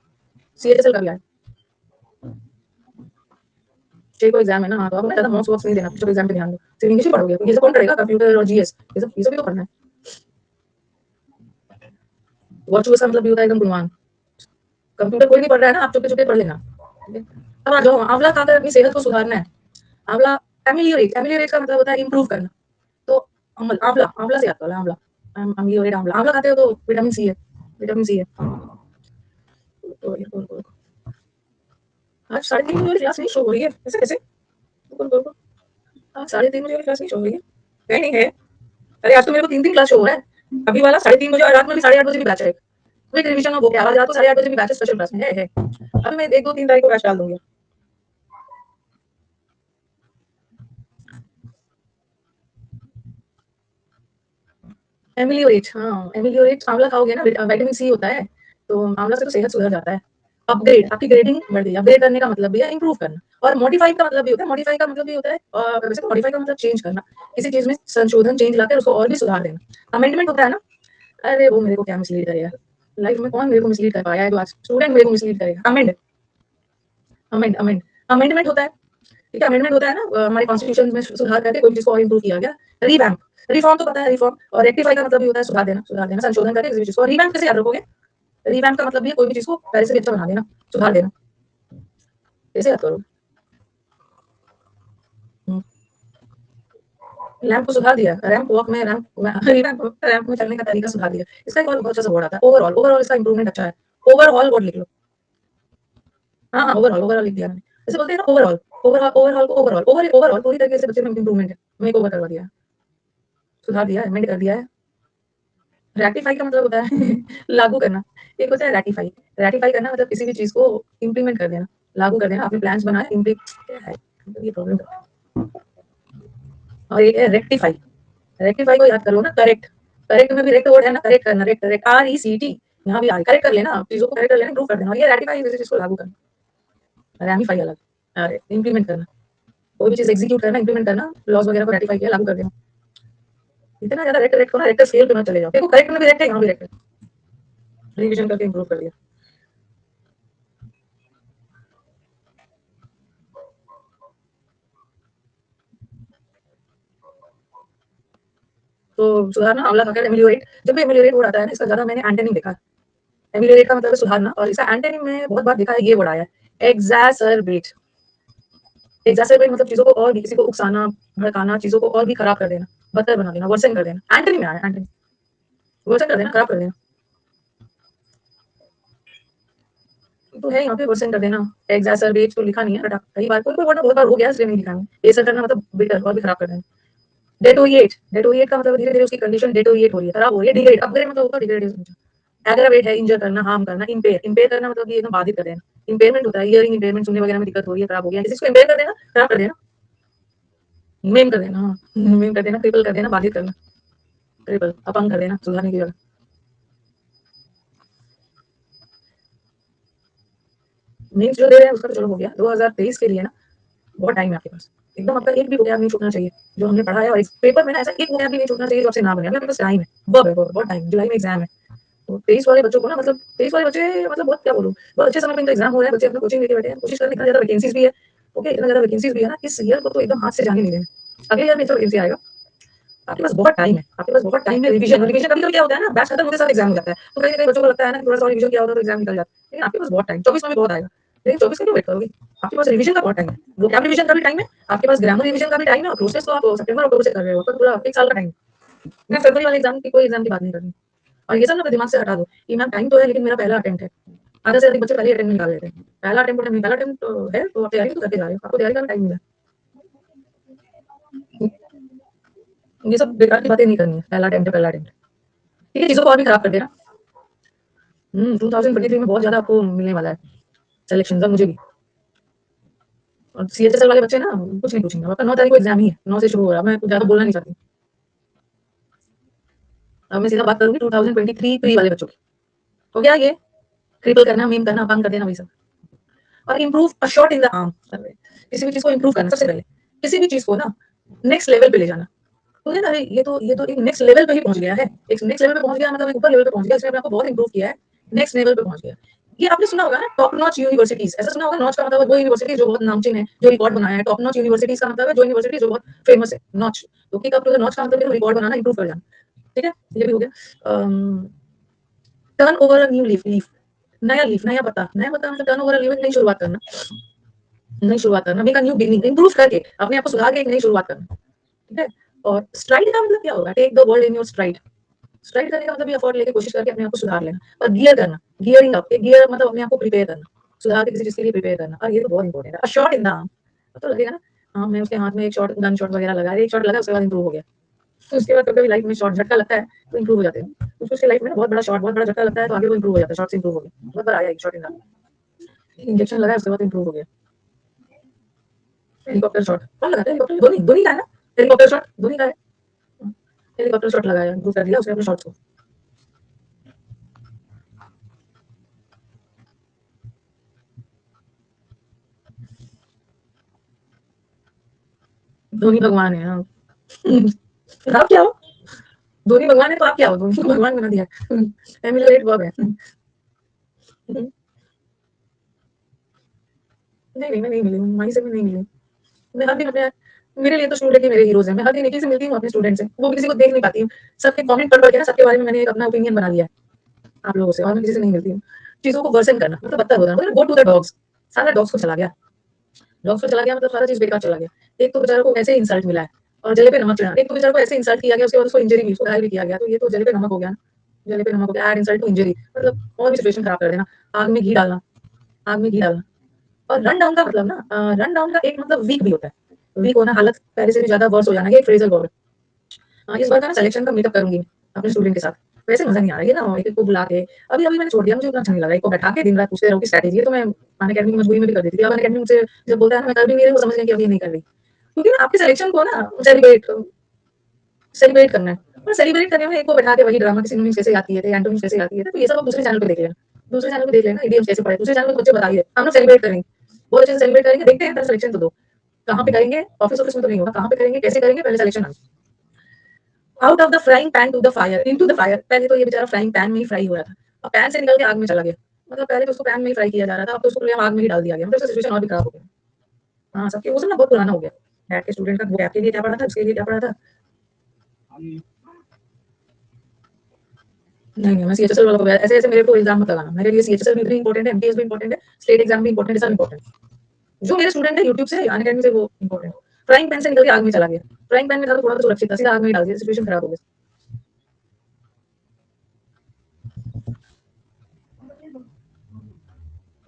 सीएचएसएल का भी आया। 6 को एग्जाम है ना, हाँ, तो आप ना ज़्यादा मॉक्स वॉक्स नहीं देना, जब एग्जाम पे ध्यान दो। सिर्फ इंग्लिश ही पढ़ोगे, ये सब कौन पढ़ेगा? कंप्यूटर और जीएस, ये सब भी तो पढ़ना है। वर्चुअस का मतलब भी होता है एकदम गुणवान। कंप्यूटर कोई नहीं पढ़ रहा है ना, आप चुपके चुपके पढ़ लेना, ठीक है। अब आ जाओ, आंवला खाकर अपनी सेहत को सुधारना है। आंवला, एमिलियोरेट, एमिलियोरेट का मतलब होता है इंप्रूव करना। तो आंवला, आंवला से याद करो, आंवला, एमिलियोरेट, आंवला। आंवला खाते हो तो विटामिन सी है, विटामिन सी है। तो ये बोल, आज 3:30 बजे क्लास नहीं शो हो रही है, ऐसे कैसे? बोल, आज 3:30 बजे क्लास नहीं शो हो रही है? नहीं नहीं है। अरे आज तो मेरे को 3 क्लास शो हो रहा है। अभी वाला 3:30 बजे, और रात में भी 8:30 बजे भी बैच है। क्विक रिवीजन और वो क्या, रात को 8:30 बजे भी बैच है, स्पेशल क्लास में है। अभी मैं 1 2 3 तारीख को बैच डाल दूंगी। एमिलियोरेट, हाँ, एमिलियोरेट, आंवला खाओगे ना, विटामिन सी होता है, तो आंवला से तो सेहत सुधर जाता है। अपग्रेड, आपकी ग्रेडिंग बढ़ गई। अपग्रेड करने का मतलब भी है इंप्रूव करना, और मॉडिफाई का मतलब भी होता है, मॉडिफाई का मतलब भी होता है, वैसे तो मॉडिफाई का मतलब चेंज करना, किसी चीज में संशोधन, चेंज लाकर उसको और भी सुधार देना। अमेंडमेंट होता है ना, अरे वो मेरे को क्या मिसलीड करेगा लाइफ में, कौन मेरे को मिसलीड कर पाया है? तो आज स्टूडेंट मेरे को मिसलीड करेगा। अमेंड, अमेंड, अमेंड, अमेंडमेंट होता है, ठीक है। अमेंडमेंट होता है ना, हमारे कॉन्स्टिट्यूशन में सुधार करके कोई चीज को और इंप्रूव किया गया। रिवैम्प, रिफॉर्म तो पता है, रिफॉर्म। और रेक्टिफाई का मतलब भी होता है सुधार देना, सुधार देना, संशोधन करके किसी चीज को। रिवैम्प कैसे याद रखोगे? रिवैम्प का मतलब भी है कोई भी चीज को पहले से भी अच्छा बना देना, सुधार देना। कैसे याद करोगे? रैंप को सुधार दिया, रैंप वॉक में, रैंप रैंप रैंप में चलने का तरीका सुधार दिया। इसका एक और बहुत अच्छा सा वर्ड आता है, ओवरऑल। ओवरऑल इसका इंप्रूवमेंट अच्छा है। ओवरऑल वर्ड लिख लो। हाँ हाँ, ओवरऑल, ओवरऑल लिख दिया मैंने। जैसे बोलते हैं ना, ओवरऑल, ओवरऑल, ओवरऑल को ओवरऑल, ओवरऑल पूरी तरीके से बच्चे में इंप्रूवमेंट है, मैं ओवर करवा दिया है, सुधार दिया है, मेंट कर दिया है। रैटिफाई का मतलब होता है लागू करना। एक होता है रैटिफाई, रैटिफाई करना मतलब किसी भी चीज को इम्प्लीमेंट कर देना, लागू कर देना। आपने प्लान्स बनाए, क्या है ये प्रॉब्लम। और एक है रेक्टिफाई, रेक्टिफाई को याद करो ना, करेक्ट, करेक्ट में भी रेक्ट वर्ड है ना, करेक्ट करना, रेक्ट, करेक्ट, RECT, यहाँ भी करेक्ट कर लेना, चीजों को करेक्ट कर लेना, प्रूव कर देना। और ये रेटिफाई किसी चीज को लागू करना, रैमिफाई अलग, अरे इंप्लीमेंट करना, कोई भी चीज एग्जीक्यूट करना, इंप्लीमेंट करना, लॉज वगैरह को रेटिफाई किया, लागू कर देना। इतना ज्यादा रेक्ट रेक्ट को ना, रेक्ट स्केल पे मत चले जाओ, देखो करेक्ट में भी रेक्ट है, यहाँ भी रेक्ट है, रिविजन करके इंप्रूव कर दिया। तो सुधारना, आंवला खाकर, एमिलियोरेट। जब भी एमिलियोरेट वर्ड आता है ना, इसका ज्यादा मैंने एंटोनिम देखा है। एमिलियोरेट का मतलब है सुधारना, और इसका एंटोनिम में बहुत बार देखा है, ये वर्ड आया है, एग्जैसरबेट। एग्जैसरबेट मतलब चीजों को और भी, किसी को उकसाना, भड़काना, चीजों को और भी खराब कर देना, बदतर बना देना, वर्सन कर देना। एंटोनिम में आया, एंटोनिम, वर्सन कर देना, खराब कर देना, तो है यहाँ पे वर्सन कर देना। एग्जैसरबेट तो लिखा नहीं है, हटा, कई बार, कोई कोई वर्ड बहुत बार हो गया इसलिए नहीं लिखा है। एसर करना मतलब बिटर, और भी खराब कर देना। डेटोरिएट, डेटोरिएट का मतलब धीरे धीरे उसकी कंडीशन डिटोरिएट हो रही है, खराब हो रही है। डिग्रेड, अपग्रेड मतलब होगा डिग्रेडेशन। एग्रावेट है इंजर करना, हार्म करना। इम्पेयर, इम्पेयर करना मतलब ये एकदम बाधित कर देना। इम्पेयरमेंट होता है, हियरिंग इम्पेयरमेंट, सुनने वगैरह में दिक्कत हो रही है, खराब हो गया, किसी को इम्पेयर कर देना, खराब कर देना, मेम कर देना, हाँ, मेम कर देना, क्रिपल कर देना, बाधित करना, क्रिपल, अपंग कर देना, सुधारने की जगह। मीन्स जो दे रहे हैं उसका तो चलो हो गया, 2023 के लिए ना बहुत टाइम है आपके पास। एकदम आपका एक भी vocab नहीं छूटना चाहिए जो हमने पढ़ा है, और इस पेपर में ना ऐसा एक vocab भी नहीं छूटना चाहिए जो आपसे ना बने। अभी आपके पास टाइम है, बहुत टाइम, जुलाई में एग्जाम है। तो 23 वाले बच्चों को ना, मतलब 23 वाले बच्चे, मतलब बहुत क्या बोलूं, बहुत अच्छे समय पे इनका एग्जाम हो रहा है, बच्चे अपना कोचिंग लेके बैठे हैं, कोशिश करें। इतना ज्यादा वैकेंसीज भी है, ओके, इतना ज्यादा वैकेंसीज भी है ना, इस ईयर को तो एकदम हाथ से जाने नहीं देना। अगले ईयर में तो वैकेंसी आएगा, आपके पास बहुत टाइम है, आपके पास बहुत टाइम है। रिवीजन, रिवीजन कभी कभी क्या होता है ना, बैच खत्म होते साथ एग्जाम हो जाता है, तो कहीं ना कहीं बच्चों को लगता है ना कि थोड़ा सा रिवीजन किया होता तो एग्जाम निकल जाता है, लेकिन आपके पास बहुत टाइम, 24 में भी बहुत आएगा। लेकिन 24 का क्यों वेट करोगे? आपके पास रिवीजन का बहुत टाइम है, वोकैब रिवीजन का भी टाइम है, आपके पास ग्रामर रिवीजन का भी टाइम है, और प्रोसेस तो आप सितंबर अक्टूबर से कर रहे हो, तो पूरा 1 साल का टाइम। मैं फरवरी वाले एग्जाम की कोई एग्जाम की बात नहीं कर रही। और ये सब ना अपने दिमाग से हटा दो कि मैम टाइम तो है, लेकिन मेरा पहला अटेम्प्ट है। आधे से अधिक बच्चे पहले अटेम्प्ट निकाल लेते हैं। पहला अटेम्प्ट है, तो आप तैयारी तो करके जा रहे हो, आपको तैयारी का टाइम मिला। ये सब बेकार की बातें नहीं करनी है। पहला अटेम्प्ट है, पहला अटेम्प्ट। ठीक है, चीजों को और भी खराब कर देना। 2023 में बहुत ज्यादा आपको मिलने वाला है सिलेक्शन, मुझे भी। और सीएचएसएल वाले बच्चे ना कुछ नहीं पूछेंगे, आपका 9 तारीख को एग्जाम ही है, 9 से शुरू हो रहा है। मैं कुछ ज्यादा बोलना नहीं चाहती। अब मैं सीधा बात करूंगी 2023 प्री वाले बच्चों की। हो गया ये ट्रिपल करना, मीम करना, बंक कर देना, वही सब। और improve a shot in the arm. किसी भी चीज को इम्प्रूव करना सबसे पहले, किसी भी चीज को ना नेक्स्ट लेवल पे ले जाना। तो ना अरे ये तो एक नेक्स्ट लेवल पे ही पहुंच गया है। एक नेक्स्ट लेवल पे पहुंच गया मतलब एक ऊपर लेवल पे पहुंच गया, इसने अपने आप को बहुत इंप्रूव किया है, नेक्स्ट लेवल पे पहुंच गया। ये आपने सुना होगा ना, टॉप नॉच यूनिवर्सिटीज, ऐसा सुना होगा। नॉच का मतलब वो यूनिवर्सिटी जो बहुत नामचीन है, जो रिकॉर्ड बनाया है। टॉप नॉच यूनिवर्सिटीज का मतलब है जो यूनिवर्सिटी जो बहुत फेमस है। नॉच तो kick up to the notch का मतलब है रिकॉर्ड बनाना, इंप्रूव कर जाना। ठीक है, ये भी हो गया। Turn over a new leaf, नया पत्ता। नया पत्ता मतलब टर्न ओवर अ लीफ, नई शुरुआत करना, नई शुरुआत करना, make a new beginning, improve करके अपने आप को सुधार के एक नई शुरुआत करना। ठीक है। और स्ट्राइड का मतलब क्या होगा? Take the world in your stride. Stride करने का मतलब ये एफर्ट लेके कोशिश करके अपने आप को सुधार लेना। और गियर करना, गियरिंग अप, एक गियर मतलब अपने आप को प्रिपेयर करना, सुधार के किसी चीज के लिए प्रिपेयर करना। और ये तो बहुत इंपॉर्टेंट है। A shot in the arm, तो लगेगा ना हाँ मैं उसके हाथ में एक शॉट, गन शॉट वगैरह लगा, एक शॉट लगा, उसके बाद इंप्रूव हो गया। तो उसके बाद कभी लाइफ में शॉट झटका लगता है तो इंप्रूव हो जाते हैं। उसको उसके लाइफ में ना बहुत बड़ा शॉट, बहुत बड़ा झटका लगता है तो आगे वो इंप्रूव हो जाता है, शॉट से इंप्रूव हो गया। बहुत बार आया एक shot in the arm, injection लगाया उसके बाद इंप्रूव हो गया। हेलीकॉप्टर शॉट कौन लगाता है? हेलीकॉप्टर धोनी, धोनी का है ना हेलीकॉप्टर शॉट, धोनी का है। हेलीकॉप्टर शॉट लगाया, इंप्रूव कर दिया उसने अपने शॉट को। धोनी भगवान है हाँ। आप क्या हो? धोनी भगवान है तो आप क्या हो? धोनी को भगवान बना दिया। एमुलेट वर्ब है। नहीं मैं नहीं मिली हूँ, माही से भी नहीं मिली हूँ। मैं हर दिन अपने, मेरे लिए तो स्टूडेंट ही मेरे हीरोज हैं। मैं हर दिन एक ही से मिलती हूँ अपने स्टूडेंट से, वो भी किसी को देख नहीं पाती हूँ। सबके कमेंट पढ़ के ना सबके बारे में मैंने एक अपना ओपिनियन बना लिया है आप लोगों से, और मैं किसी से नहीं मिलती हूँ। चीजों को वर्सन करना मतलब बदतर होना, मतलब गो टू द डॉग्स। सारा डॉग्स को चला गया, डॉग्स को चला गया मतलब सारा चीज बेकार चला गया। एक तो बेचारे को ऐसे इंसल्ट मिला है और जले पे नमक चढ़ा, एक तो बेचारे को ऐसे इंसल्ट किया गया, उसके बाद उसको इंजरी भी, उसको घायल भी किया गया, तो ये तो जले पे नमक हो गया ना। जले पे नमक हो गया, एड इंसल्ट टू इंजरी, मतलब और भी सिचुएशन खराब कर देना। आग में घी डालना, आग में घी डालना। और रन डाउन का मतलब ना, रन डाउन का एक मतलब वीक भी होता है। वीक होना, हालत पहले से भी ज्यादा वर्स हो जाना, ये एक फ्रेजल वर्ड। इस बार का ना सिलेक्शन का मीटअप करूंगी अपने स्टूडेंट के साथ। वैसे मजा नहीं आ रहा है ना, एक एक को बुला के। अभी अभी मैंने छोड़ दिया, मुझे उतना अच्छा नहीं लगा एक को बैठा के दिन रात पूछते रहो की स्ट्रेटेजी है, तो मैं अन अकेडमी की मजबूरी में भी कर देती थी। अब अन अकेडमी मुझसे जब बोलता है ना मैं कर भी नहीं रही हूँ, समझ गया कि अभी नहीं कर रही, क्योंकि ना आपके सिलेक्शन को ना सेलिब्रेट सेलिब्रेट करना है। और सेलिब्रेट करने में एक को बैठा के वही ड्रामा की सिनोनिम्स कैसे आती है, एंटोनिम्स कैसे आती है, तो ये सब आप दूसरे चैनल पे देख लेना। दूसरे चैनल पे देख लेना इडियम्स कैसे पढ़े, दूसरे चैनल पे बच्चे बताइए, हम लोग सेलिब्रेट करेंगे, बहुत अच्छे से सेलिब्रेट करेंगे। देखते हैं सिलेक्शन तो दो कहाँ पे करेंगे, ऑफिस ऑफिस में तो नहीं होगा, कहाँ पे करेंगे, कैसे करेंगे, पहले selection out of the frying pan to the fire, into the fire. पहले तो ये बेचारा फ्राइंग पैन में ही फ्राई हो रहा था, अब पैन से निकल के आग में चला गया। मतलब पहले तो उसको पैन में ही फ्राई किया जा रहा था, अब तो उसको आग में ही डाल दिया गया, मतलब सिचुएशन और भी खराब हो गया। हाँ सबके वो सब ना बहुत पुराना हो गया। बैठ के स्टूडेंट का वो ऐप के लिए क्या पढ़ा था, उसके लिए क्या पढ़ा था। नहीं मैं सीएचएसएल वाला को ऐसे ऐसे मेरे को इल्जाम मत लगाना। मेरे लिए सीएचएसएल भी इंपॉर्टेंट है, एमटीएस भी इंपॉर्टेंट है, स्टेट एग्जाम भी इंपॉर्टेंट है, सब इंपॉर्टेंट। जो मेरे स्टूडेंट है यूट्यूब से, अनअकैडमी से, वो इंपॉर्टेंट। फ्राइंग पैन से निकल के आग में चला गया। फ्राइंग पैन में था तो थोड़ा तो सुरक्षित था, सीधा आग में ही डाल दिया, सिचुएशन खराब हो गई।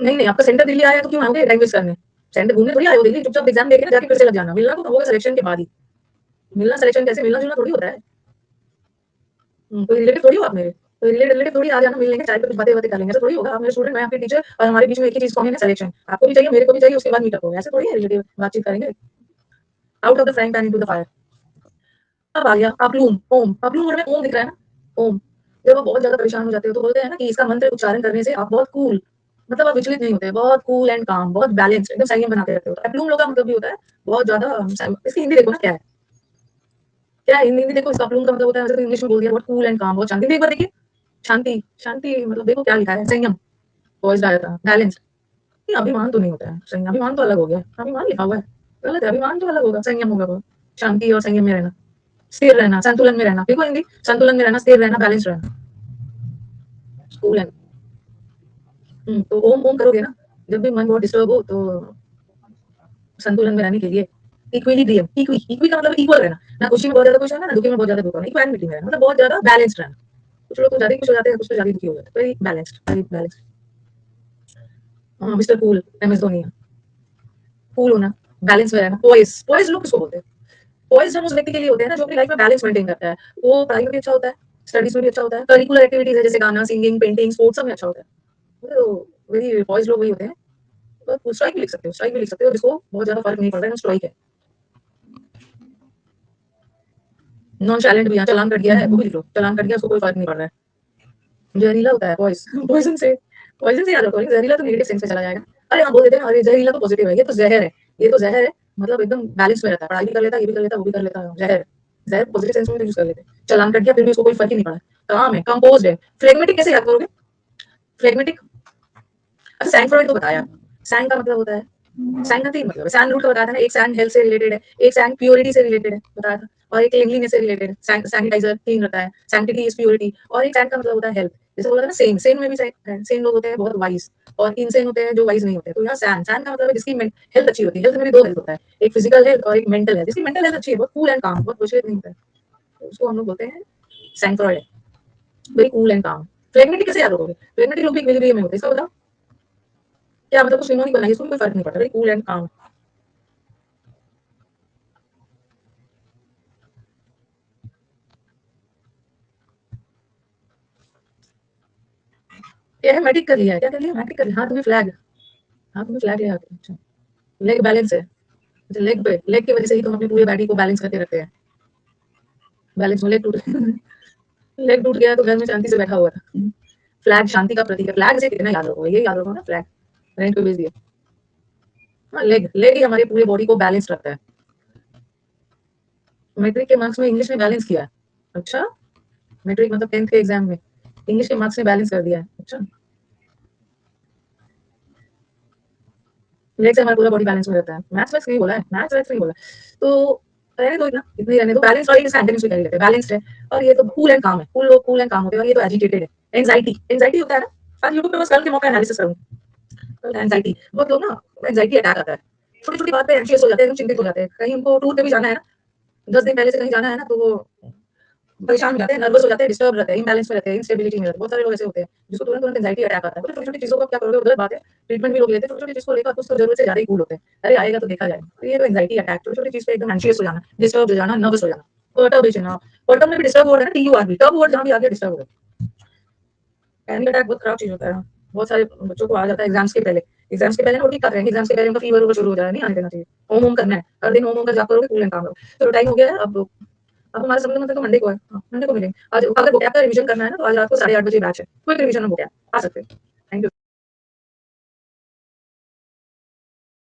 नहीं आपका सेंटर दिल्ली आया तो क्यों आओगे टाइम वेस्ट करने? सेंटर घूमने थोड़ी आए हो दिल्ली, चुपचाप एग्जाम देके ना जाके फिर से लग जाना। मिलना तो होगा सिलेक्शन के बाद ही। मिलना सिलेक्शन कैसे, मिलना जुलना थोड़ी होता है। कोई रिलेटिव थोड़ी हो आप मेरे, कोई रिलेटिव थोड़ी आ जाना मिल लेंगे, चाय पे कुछ बातें बातें कर लेंगे, ऐसा थोड़ी होगा। आप मेरे स्टूडेंट, मैं आपके टीचर, और हमारे बीच में एक ही चीज कॉमन है, सिलेक्शन। आपको भी चाहिए, मेरे को भी चाहिए, उसके बाद मीटअप होगा, ऐसे थोड़ी है रिलेटिव बातचीत करेंगे। Out of the frying pan into the fire. अब आ गया अपलूम, ओम। अपलूम वर्ड में ओम दिख रहा है ना, ओम। जब आप बहुत ज्यादा परेशान हो जाते हो तो बोलते हैं ना कि इसका मंत्र उच्चारण करने से आप बहुत कूल, मतलब आप विचलित नहीं होते, बहुत कूल एंड काम, बहुत बैलेंस, एकदम संयम बना के रखते हो। तो अपलूम लोग का मतलब भी होता है बहुत ज्यादा इसकी हिंदी देखो ना क्या है, क्या है हिंदी देखो, इसका अपलूम का मतलब होता है, वैसे तो इंग्लिश में बोल दिया, बहुत कूल एंड काम, बहुत शांति। एक बार देखिए, शांति, शांति मतलब देखो क्या लिखा है, संयम, वॉइस आया था, बैलेंस। नहीं अभिमान तो नहीं होता है, संयम, अभिमान तो अलग हो गया, अभिमान लिखा हुआ है, गलत है, अभिमान तो अलग होगा, संयम होगा वो। शांति और संयम में रहना, स्थिर रहना, संतुलन में रहना, देखो हिंदी, संतुलन में रहना, स्थिर रहना, बैलेंस रहना, स्कूल है। तो ओम ओम करोगे ना, जब भी मन बहुत डिस्टर्ब हो तो संतुलन में रहने के लिए इक्विलिब्रियम, इक्वी का मतलब इक्वल रहना, ना खुशी में बहुत ज्यादा खुश रहना, ना दुखी में बहुत ज्यादा दुख होना, इक्वालिटी में रहना, मतलब बहुत ज्यादा बैलेंस्ड रहना। कुछ लोग तो ज्यादा ही खुश हो जाते हैं, कुछ तो ज्यादा ही दुखी हो जाते हैं, very balanced, very balanced. Mister cool, MS Dhoni, cool होना, बैलेंस में रहना, पॉइज, पॉइज लोग किसको बोलते हैं? पॉइज हम उस व्यक्ति के लिए होते हैं ना जो अपनी लाइफ में बैलेंस मेंटेन करता है। वो पढ़ाई में भी अच्छा होता है, स्टडीज में भी अच्छा होता है, करिकुलर एक्टिविटीज है जैसे गाना, सिंगिंग, पेंटिंग, स्पोर्ट्स सब में अच्छा होता है। तो वेरी पॉइज लोग वही होते हैं। तो स्ट्राइक भी लिख सकते हो, स्ट्राइक भी लिख सकते हो, जिसको बहुत ज्यादा फर्क नहीं पड़ रहा है, स्ट्राइक है। नॉन टैलेंट भी, यहाँ चालान कट गया है वो भी लिख लो, चालान कट गया, उसको कोई फर्क नहीं पड़ रहा है। जहरीला होता है पॉइजन, पॉइजन से याद रखो, जहरीला तो नेगेटिव सेंस में चला जाएगा। अरे हम बोल देते हैं अरे जहरीला तो पॉजिटिव है, ये तो जहर है, ये तो जहर है, मतलब एकदम बैलेंस में रहता है, पढ़ाई भी कर लेता है, ये भी कर लेता है, वो भी कर लेता है, जहर, जहर पॉजिटिव सेंस में यूज कर लेते हैं। चालान कट गया फिर भी उसको कोई फर्क ही नहीं पड़ा, काम है, कंपोज्ड है। फ्लेगमेटिक कैसे याद करोगे? फ्लेगमेटिक, अच्छा सैंग फ्रॉइड को बताया, सैंग का मतलब होता है, सैंग का तीन मतलब है, सैंग रूट का बताया था ना, एक सैंग हेल्थ से रिलेटेड है, एक सैंग प्योरिटी से रिलेटेड है बताया था, और एक क्लीनलीनेस से रिलेटेड है, सैनिटाइजर क्लीन रहता है, सैंक्टिटी इज प्योरिटी, और एक सैंग का मतलब होता है हेल्थ। जैसे बोला था ना सेन, सेन में भी सेन लोग होते हैं बहुत वाइज, और इनसेन होते हैं जो वाइज नहीं होते। तो यहाँ सैन, सैन का मतलब है जिसकी हेल्थ अच्छी होती है। हेल्थ में भी दो हेल्थ होता है, एक फिजिकल हेल्थ और एक मेंटल हेल्थ। जिसकी मेंटल हेल्थ अच्छी है, बहुत कूल एंड काम, बहुत फ्रस्ट्रेट नहीं होता है, तो उसको हम लोग बोलते हैं सैंग फ्रॉइड, वेरी कूल एंड काम। फ्लेगमेटिक कैसे याद रखोगे? फ्लेगमेटिक लोग भी इक्विलिब्रियम में होते हैं, इसका बताओ क्या मतलब? कुछ निमोनिक बनाइए, इसको कोई फर्क नहीं पड़ता, वेरी कूल एंड काम। ये है मैट्रिक कर लिया है, क्या कर लिया? मैट्रिक कर लिया, हाँ तुम्हें फ्लैग, हाँ तुम्हें फ्लैग याद है, अच्छा। लेग बैलेंस है, अच्छा लेग पे, लेग की वजह से ही तुम अपनी पूरी बॉडी को बैलेंस करके रखते हैं, बैलेंस में लेग टूट लेग टूट गया तो घर में शांति से बैठा हुआ था। फ्लैग शांति का प्रतीक है, फ्लैग से कितना याद रखो, ये याद रखो ना, फ्लैग रेंट पे भेज दिया। हाँ लेग, लेग ही हमारी पूरी बॉडी को बैलेंस रखता है। मैट्रिक के मार्क्स में इंग्लिश में बैलेंस किया है, अच्छा मैट्रिक मतलब 10th के एग्जाम में इंग्लिश के मार्क्स ने बैलेंस कर दिया है, अच्छा। लेग से हमारा पूरा बॉडी बैलेंस में रहता है। मैथ्स वैक्स नहीं बोला है, मैथ्स वैक्स नहीं बोला, तो रहने दो इतना, इतनी रहने दो। बैलेंस और ये सेंटेंस में कर लेते हैं, बैलेंस्ड है, और ये तो कूल एंड काम है, कूल लोग कूल एंड काम होते हैं, और ये तो एजिटेटेड है, एंजाइटी, एंजाइटी होता है ना। आज यूट्यूब पे बस कल के मौका एनालिसिस करूँ, एंजाइटी बहुत लोग ना, एंजाइटी अटैक आता है, छोटी छोटी बात पे एंशियस हो जाते हैं, चिंतित हो जाते हैं, कहीं उनको टूर पे भी जाना है ना, 10 दिन पहले से कहीं जाना है ना, तो वो परेशान हो जाते हैं, नर्वस हो जाते हैं, डिस्टर्ब रहते हैं, इम्बैलेंस में रहते हैं, इंस्टेबिलिटी में रहते हैं। बहुत सारे लोग ऐसे होते हैं जिसको तुरंत तुरंत एंजाइटी अटैक आता है। छोटी छोटी चीजों को क्या करोगे, गलत बात है, ट्रीटमेंट भी लोग लेते हैं छोटी छोटी चीज को लेकर, कुछ तो जरूरत से ज्यादा ही कूल होते हैं, अरे आएगा तो देखा जाएगा। तो ये तो एंजाइटी अटैक, छोटी छोटी चीज पे एकदम एंशियस हो जाना, डिस्टर्ब हो जाना, नर्वस हो जाना, पर्टर्बेशन। पर्टर्ब में भी डिस्टर्ब हो रहा है ना, TURB, टर्ब वर्ड जहां भी आ गया डिस्टर्ब हो रहा है। पैनिक अटैक बहुत खराब चीज होता है, बहुत सारे बच्चों को आ जाता है एग्जाम्स के पहले, एग्जाम्स के पहले ना वो ठीक ठाक रहेंगे, एग्जाम्स के पहले उनका फीवर शुरू हो जाए, नहीं आने देना चाहिए। होम होम करना है, हर दिन होम होम कर जाप करोगे, कूल एंड काम करो। चलो टाइम हो गया है अब हमारा समय मतलब तो मंडे को है, हाँ, मंडे को मिलेंगे। आज अगर vocab का रिवीजन करना है ना, तो आज रात को 8:30 बजे बैच है, क्विक रिवीजन हम vocab आ सकते हैं। Thank you.